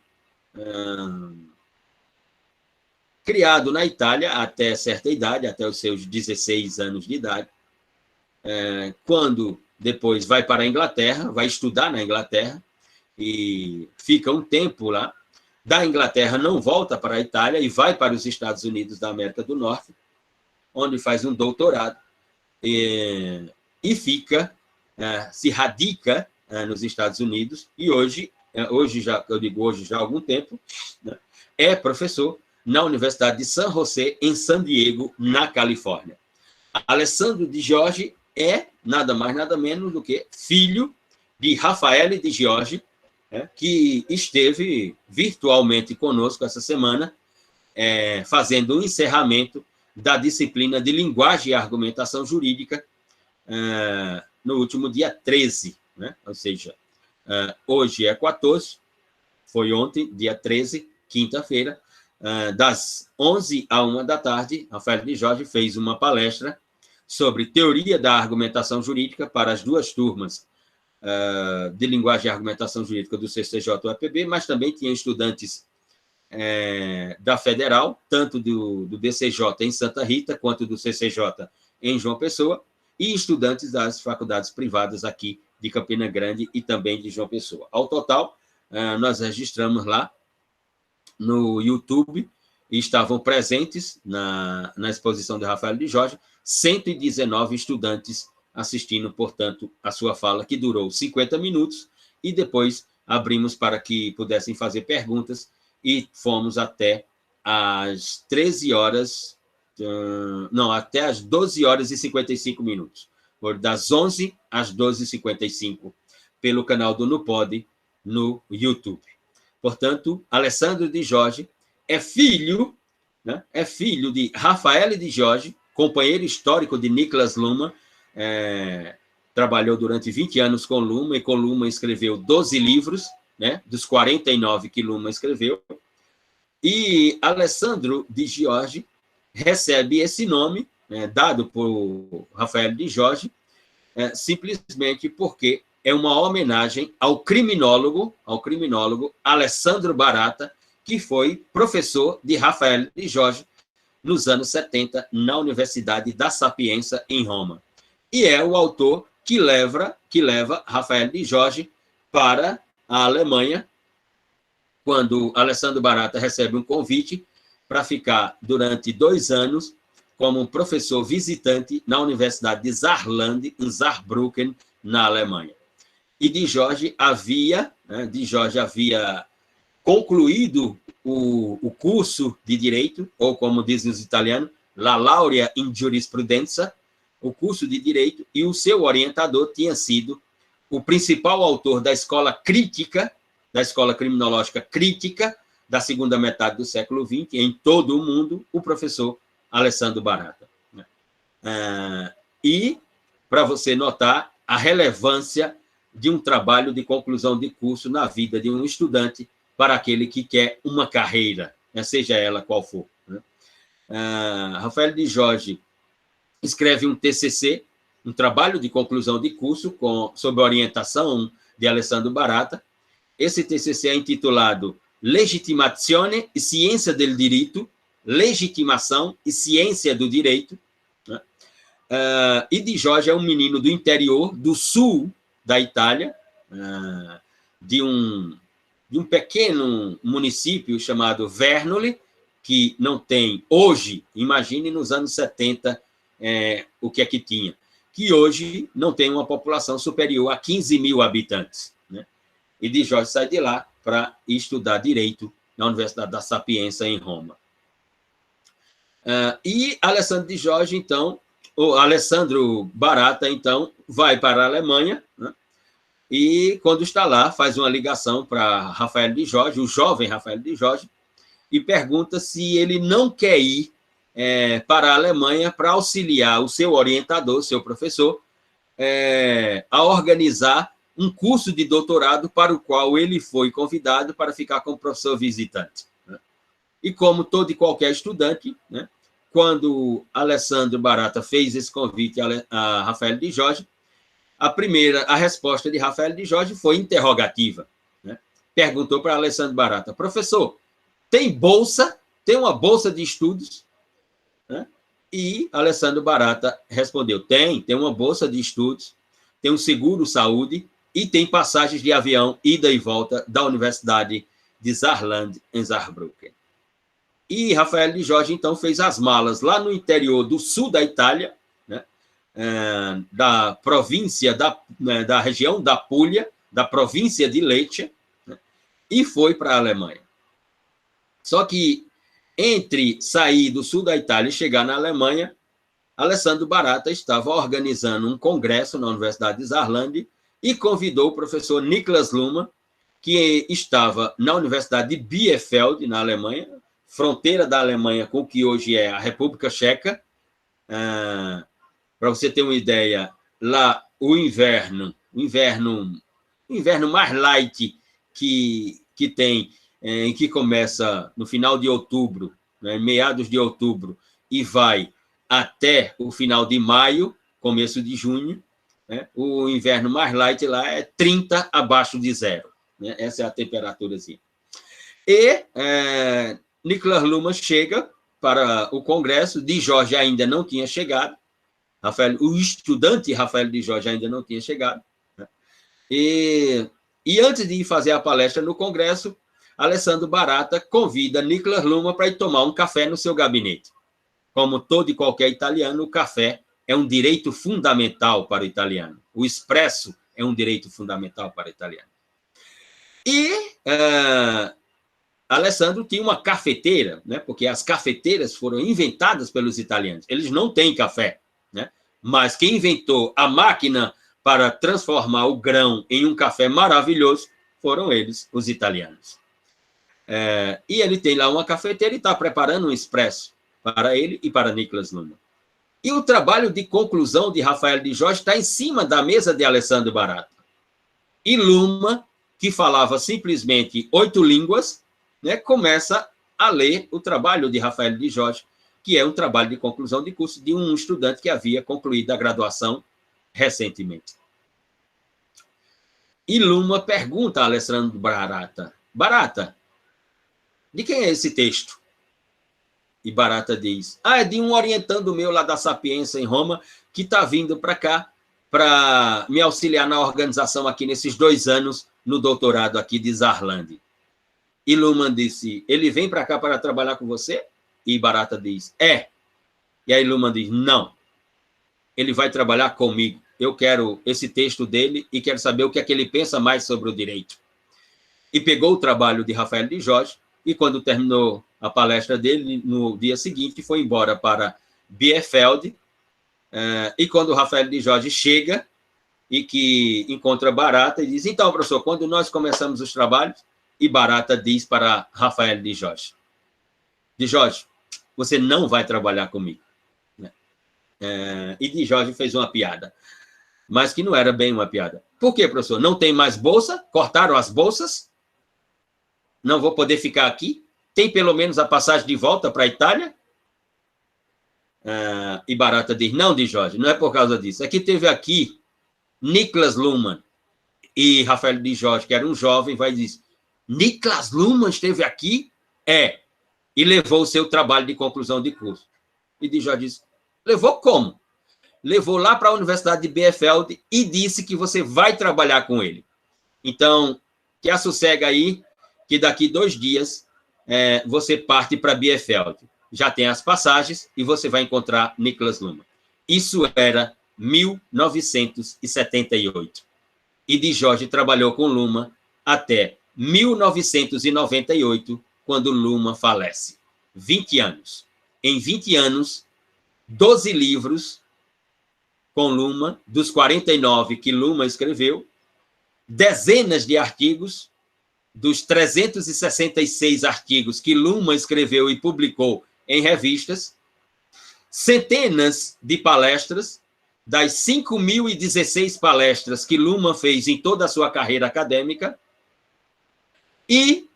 criado na Itália até certa idade, até os seus 16 anos de idade, quando depois vai para a Inglaterra, vai estudar na Inglaterra, e fica um tempo lá. Da Inglaterra não volta para a Itália e vai para os Estados Unidos da América do Norte, onde faz um doutorado e fica, se radica nos Estados Unidos, e hoje já, eu digo hoje já há algum tempo, né, é professor na Universidade de San José, em San Diego, na Califórnia. Alessandro Di Giorgi é nada mais, nada menos do que filho de Raffaele Di Giorgi, que esteve virtualmente conosco essa semana, fazendo o encerramento da disciplina de Linguagem e Argumentação Jurídica, no último dia 13, né? Ou seja, hoje é 14, foi ontem, dia 13, quinta-feira, das 11 à 1 da tarde, Rafael Di Giorgi fez uma palestra sobre teoria da argumentação jurídica para as duas turmas de linguagem e argumentação jurídica do CCJ-UEPB, mas também tinha estudantes da Federal, tanto do BCJ em Santa Rita, quanto do CCJ em João Pessoa, e estudantes das faculdades privadas aqui de Campina Grande e também de João Pessoa. Ao total, nós registramos lá no YouTube, e estavam presentes na exposição de Rafael Di Giorgi, 119 estudantes assistindo, portanto, a sua fala, que durou 50 minutos, e depois abrimos para que pudessem fazer perguntas, e fomos até às 13 horas, não, até às 12 horas e 55 minutos, das 11 às 12h55, pelo canal do Nupod, no YouTube. Portanto, Alessandro Di Giorgi é filho, né, de Raffaele Di Giorgi, companheiro histórico de Niklas Luhmann, trabalhou durante 20 anos com Luhmann, e com Luhmann escreveu 12 livros, né, dos 49 que Luhmann escreveu, e Alessandro Di Giorgi recebe esse nome, dado por Rafael Di Giorgi, simplesmente porque é uma homenagem ao criminólogo Alessandro Barata, que foi professor de Rafael Di Giorgi nos anos 70, na Universidade da Sapienza, em Roma. E é o autor que leva Rafael Di Giorgi para a Alemanha, quando Alessandro Barata recebe um convite para ficar durante 2 anos como professor visitante na Universidade de Saarland, em Saarbrücken, na Alemanha. E Di Giorgi havia concluído o curso de Direito, ou como dizem os italianos, la laurea in giurisprudenza, o curso de Direito, e o seu orientador tinha sido o principal autor da escola crítica, da escola criminológica crítica, da segunda metade do século XX, em todo o mundo, o professor Alessandro Barata. E, para você notar a relevância de um trabalho de conclusão de curso na vida de um estudante para aquele que quer uma carreira, seja ela qual for. Rafael Di Giorgi escreve um TCC, um trabalho de conclusão de curso, sob a orientação de Alessandro Barata. Esse TCC é intitulado Legitimazione e Ciência del Diritto, Legitimação e Ciência do Direito. E Di Giorgi é um menino do interior, do sul da Itália, de um pequeno município chamado Vernoli, que não tem hoje, imagine nos anos 70, o que é que tinha, que hoje não tem uma população superior a 15 mil habitantes. Né? E Di Giorgi sai de lá para estudar Direito na Universidade da Sapienza, em Roma. E Alessandro Di Giorgi, então, o Alessandro Barata, então, vai para a Alemanha, né? E, quando está lá, faz uma ligação para Rafael Di Giorgi, o jovem Rafael Di Giorgi, e pergunta se ele não quer ir para a Alemanha para auxiliar o seu orientador, seu professor, a organizar um curso de doutorado para o qual ele foi convidado para ficar como professor visitante. Né? E, como todo e qualquer estudante, né, quando Alessandro Barata fez esse convite a Rafael Di Giorgi, a resposta de Rafael Di Giorgi foi interrogativa. Né? perguntou para Alessandro Barata: professor, tem bolsa? Tem uma bolsa de estudos? Né? E Alessandro Barata respondeu: tem uma bolsa de estudos, tem um seguro-saúde e tem passagens de avião, ida e volta da Universidade de Saarland, em Saarbrücken. E Rafael de Jorge, então, fez as malas lá no interior do sul da Itália, né, da província, da região da Puglia, da província de Lecce, né, e foi para a Alemanha. Só que, entre sair do sul da Itália e chegar na Alemanha, Alessandro Barata estava organizando um congresso na Universidade de Saarland e convidou o professor Niklas Luhmann, que estava na Universidade de Bielefeld, na Alemanha, fronteira da Alemanha com o que hoje é a República Tcheca. Para você ter uma ideia, lá o inverno mais light que tem, que começa no final de outubro, né, meados de outubro, e vai até o final de maio, começo de junho, né, o inverno mais light lá é 30 abaixo de zero. Né, essa é a temperaturazinha. E Niklas Luhmann chega para o congresso, de Jorge ainda não tinha chegado, o estudante Rafael de Jorge ainda não tinha chegado, né? E antes de ir fazer a palestra no congresso, Alessandro Barata convida Niklas Luhmann para ir tomar um café no seu gabinete. Como todo e qualquer italiano, o café é um direito fundamental para o italiano. O expresso é um direito fundamental para o italiano. E Alessandro tinha uma cafeteira, né, porque as cafeteiras foram inventadas pelos italianos. Eles não têm café, né, mas quem inventou a máquina para transformar o grão em um café maravilhoso foram eles, os italianos. E ele tem lá uma cafeteira e está preparando um expresso para ele e para Niklas Luhmann. E o trabalho de conclusão de Rafael de Jorge está em cima da mesa de Alessandro Barata. E Luhmann, que falava simplesmente 8 línguas, né, começa a ler o trabalho de Rafael de Jorge, que é um trabalho de conclusão de curso de um estudante que havia concluído a graduação recentemente. E Luhmann pergunta a Alessandro Barata: Barata, de quem é esse texto? E Barata diz: é de um orientando meu lá da Sapienza, em Roma, que está vindo para cá para me auxiliar na organização aqui nesses 2 anos no doutorado aqui de Saarland. E Luhmann disse: ele vem para cá para trabalhar com você? E Barata diz: é. E aí Luhmann diz: não, ele vai trabalhar comigo. Eu quero esse texto dele e quero saber o que é que ele pensa mais sobre o direito. E pegou o trabalho de Rafael de Jorge e, quando terminou a palestra dele, no dia seguinte, foi embora para Bielefeld. E quando o Rafael de Jorge chega e que encontra Barata e diz: então, professor, quando nós começamos os trabalhos, e Barata diz para Rafael de Jorge: de Jorge, você não vai trabalhar comigo. E de Jorge fez uma piada, mas que não era bem uma piada. Por quê, professor? Não tem mais bolsa? Cortaram as bolsas? Não vou poder ficar aqui? Tem pelo menos a passagem de volta para a Itália? E Barata diz: não, de Jorge, não é por causa disso. É que teve aqui Niklas Luhmann e Rafael de Jorge, que era um jovem, vai dizer: Niklas Luhmann esteve aqui? E levou o seu trabalho de conclusão de curso. E de Jorge disse: levou como? Levou lá para a Universidade de Bielefeld e disse que você vai trabalhar com ele. Então, que assossega aí, que daqui 2 dias você parte para Bielefeld. Já tem as passagens e você vai encontrar Niklas Luhmann. Isso era 1978. E de Jorge trabalhou com Luhmann até 1998, quando Luhmann falece. 20 anos. Em 20 anos, 12 livros com Luhmann, dos 49 que Luhmann escreveu, dezenas de artigos, dos 366 artigos que Luhmann escreveu e publicou em revistas, centenas de palestras, das 5.016 palestras que Luhmann fez em toda a sua carreira acadêmica, e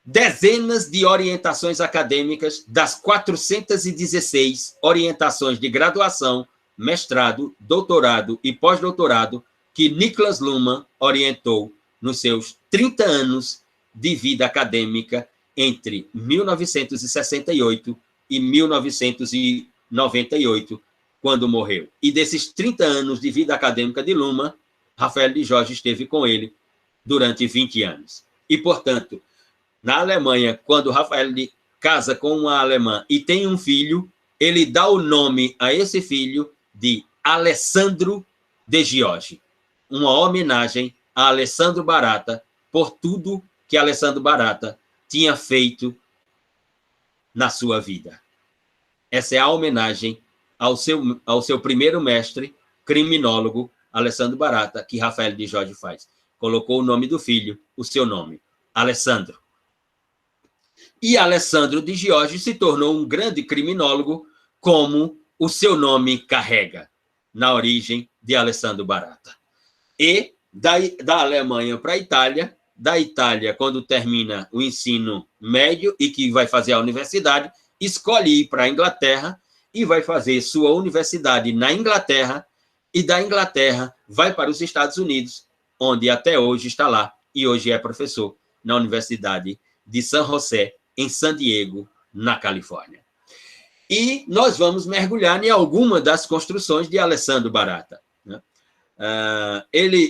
dezenas de orientações acadêmicas das 416 orientações de graduação, mestrado, doutorado e pós-doutorado que Niklas Luhmann orientou nos seus 30 anos de vida acadêmica entre 1968 e 1998, quando morreu. E desses 30 anos de vida acadêmica de Luhmann, Rafael de Jorge esteve com ele durante 20 anos. E, portanto, na Alemanha, quando Rafael casa com uma alemã e tem um filho, ele dá o nome a esse filho de Alessandro de Giorgi, uma homenagem a Alessandro Barata por tudo que Alessandro Barata tinha feito na sua vida. Essa é a homenagem ao seu primeiro mestre, criminólogo, Alessandro Barata, que Rafael de Jorge faz. Colocou o nome do filho, o seu nome, Alessandro. E Alessandro de Giorgi se tornou um grande criminólogo, como o seu nome carrega, na origem de Alessandro Barata. E da Alemanha para a Itália, da Itália, quando termina o ensino médio e que vai fazer a universidade, escolhe ir para a Inglaterra e vai fazer sua universidade na Inglaterra, e da Inglaterra vai para os Estados Unidos, onde até hoje está lá, e hoje é professor na Universidade de San José, em San Diego, na Califórnia. E nós vamos mergulhar em alguma das construções de Alessandro Barata.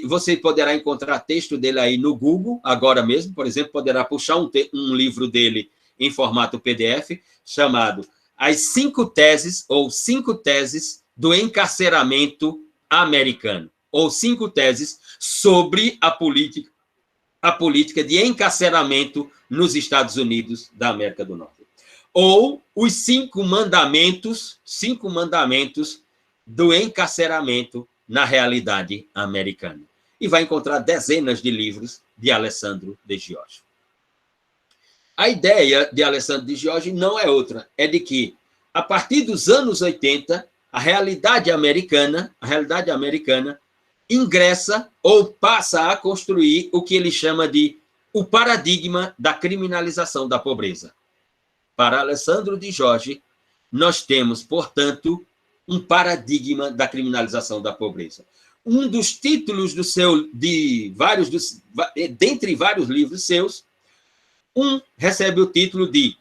Você poderá encontrar texto dele aí no Google, agora mesmo, por exemplo, poderá puxar um livro dele em formato PDF, chamado As 5 Teses, ou 5 Teses do Encarceramento Americano, ou 5 Teses sobre a política de encarceramento nos Estados Unidos da América do Norte. Ou os 5 mandamentos do encarceramento na realidade americana. E vai encontrar dezenas de livros de Alessandro de Giorgi. A ideia de Alessandro de Giorgi não é outra, é de que, a partir dos anos 80, a realidade americana ingressa ou passa a construir o que ele chama de o paradigma da criminalização da pobreza. Para Alessandro de Giorgi, nós temos, portanto, um paradigma da criminalização da pobreza. Um dos títulos dentre vários livros seus, recebe o título de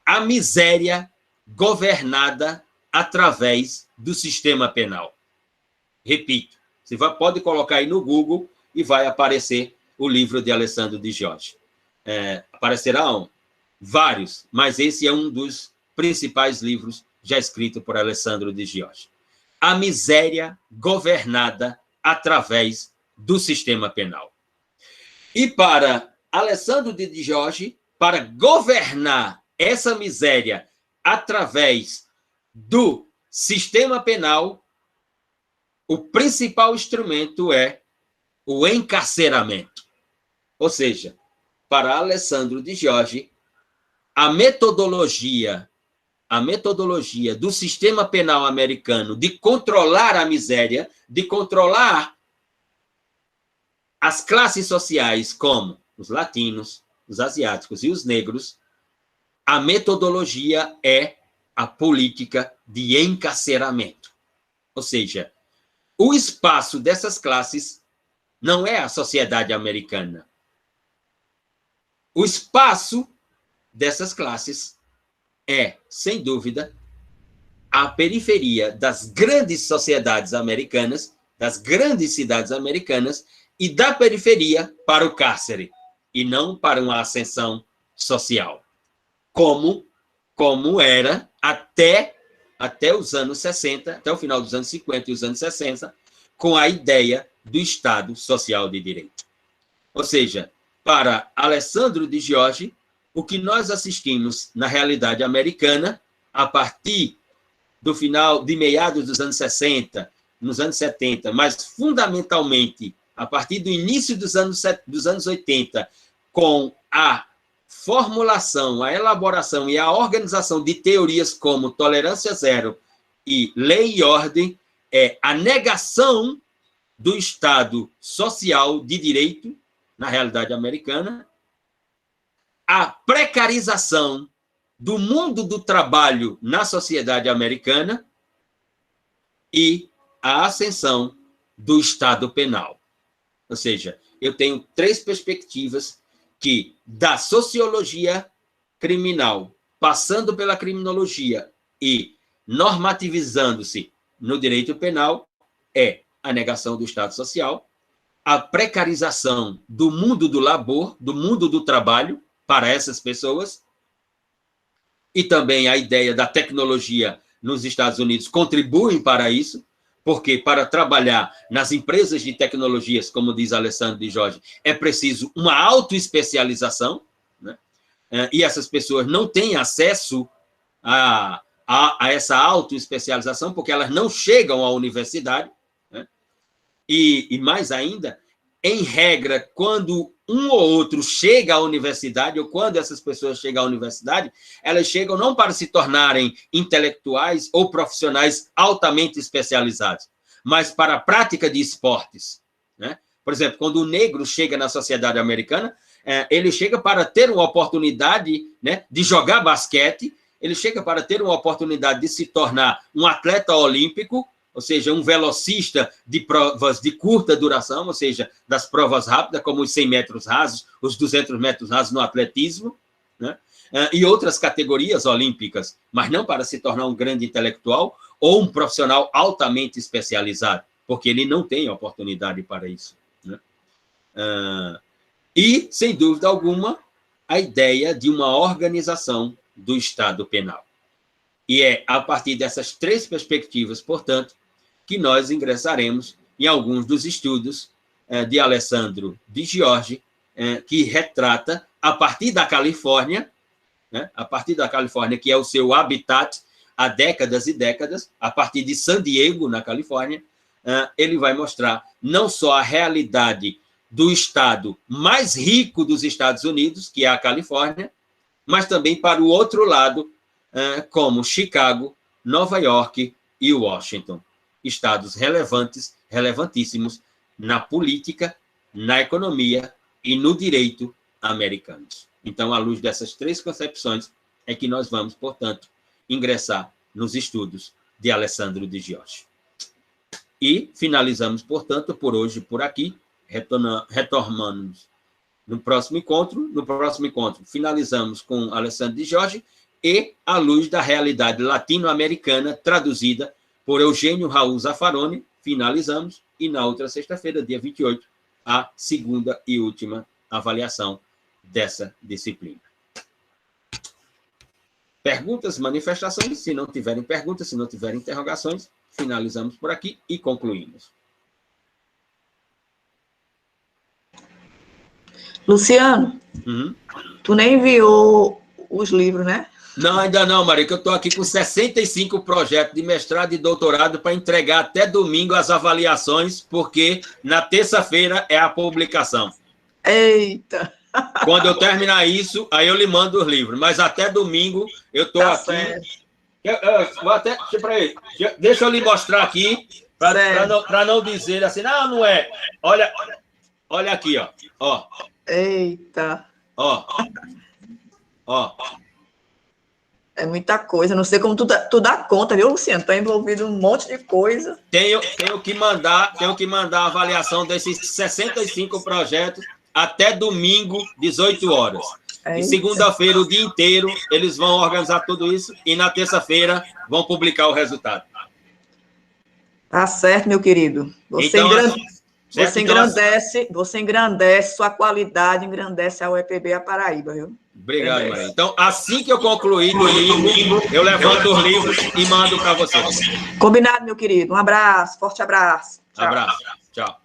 A Miséria Governada através do Sistema Penal. Repito, você pode colocar aí no Google e vai aparecer o livro de Alessandro de Giorgi. Aparecerão vários, mas esse é um dos principais livros já escrito por Alessandro de Giorgi. A miséria governada através do sistema penal. E para Alessandro de Giorgi, para governar essa miséria através do sistema penal, o principal instrumento é o encarceramento. Ou seja, para Alessandro de Giorgi, a metodologia do sistema penal americano de controlar a miséria, de controlar as classes sociais como os latinos, os asiáticos e os negros, a metodologia é a política de encarceramento. Ou seja, o espaço dessas classes não é a sociedade americana. O espaço dessas classes é, sem dúvida, a periferia das grandes sociedades americanas, das grandes cidades americanas, e da periferia para o cárcere, e não para uma ascensão social, como era até os anos 60, até o final dos anos 50 e os anos 60, com a ideia do Estado Social de Direito. Ou seja, para Alessandro de Giorgi, o que nós assistimos na realidade americana, a partir do final, de meados dos anos 60, nos anos 70, mas fundamentalmente a partir do início dos anos 80, com a formulação, a elaboração e a organização de teorias como tolerância zero e lei e ordem, é a negação do Estado social de direito, na realidade americana, a precarização do mundo do trabalho na sociedade americana e a ascensão do Estado penal. Ou seja, eu tenho 3 perspectivas que, da sociologia criminal, passando pela criminologia e normativizando-se no direito penal, é a negação do Estado Social, a precarização do mundo do labor, do mundo do trabalho para essas pessoas, e também a ideia da tecnologia nos Estados Unidos contribuem para isso, porque para trabalhar nas empresas de tecnologias, como diz Alessandro de Jorge, é preciso uma autoespecialização, né? E essas pessoas não têm acesso a essa autoespecialização, porque elas não chegam à universidade, né? E mais ainda, em regra, quando um ou outro chega à universidade, ou quando essas pessoas chegam à universidade, elas chegam não para se tornarem intelectuais ou profissionais altamente especializados, mas para a prática de esportes, né? Por exemplo, quando o negro chega na sociedade americana, ele chega para ter uma oportunidade, né, de jogar basquete, ele chega para ter uma oportunidade de se tornar um atleta olímpico, ou seja, um velocista de provas de curta duração, ou seja, das provas rápidas, como os 100 metros rasos, os 200 metros rasos no atletismo, né? E outras categorias olímpicas, mas não para se tornar um grande intelectual ou um profissional altamente especializado, porque ele não tem oportunidade para isso, né? E, sem dúvida alguma, a ideia de uma organização do Estado penal. E é a partir dessas 3 perspectivas, portanto, que nós ingressaremos em alguns dos estudos de Alessandro de Jorge, que retrata, a partir da Califórnia, né, a partir da Califórnia, que é o seu habitat há décadas e décadas, a partir de San Diego, na Califórnia, ele vai mostrar não só a realidade do estado mais rico dos Estados Unidos, que é a Califórnia, mas também para o outro lado, como Chicago, Nova York e Washington. Estados relevantíssimos na política, na economia e no direito americanos. Então, à luz dessas 3 concepções, é que nós vamos, portanto, ingressar nos estudos de Alessandro de Jorge. E finalizamos, portanto, por hoje, por aqui, retornamos no próximo encontro. No próximo encontro, finalizamos com Alessandro de Jorge e à luz da realidade latino-americana traduzida por Eugênio Raul Zaffaroni, finalizamos, e na outra sexta-feira, dia 28, a segunda e última avaliação dessa disciplina. Perguntas, manifestações? Se não tiverem perguntas, se não tiverem interrogações, finalizamos por aqui e concluímos. Luciano, tu nem enviou os livros, né? Não, ainda não, Maria, que eu estou aqui com 65 projetos de mestrado e doutorado para entregar até domingo as avaliações, porque na terça-feira é a publicação. Eita! Quando eu terminar isso, aí eu lhe mando os livros. Mas até domingo eu estou aqui. Vou até, deixa eu lhe mostrar aqui, para não dizer assim, não é. Olha aqui, ó. Eita! Ó. É muita coisa, não sei como tu dá conta, viu, Luciano? Tá envolvido um monte de coisa. Tenho que mandar a avaliação desses 65 projetos até domingo, 18 horas. E segunda-feira, o dia inteiro, eles vão organizar tudo isso e na terça-feira vão publicar o resultado. Tá certo, meu querido. Você engrandece sua qualidade, engrandece a UEPB a Paraíba, viu? Obrigado, Maria. Então, assim que eu concluir o livro, eu levanto os livros e mando para você. Combinado, meu querido. Um abraço, forte abraço. Tchau. Abraço. Tchau.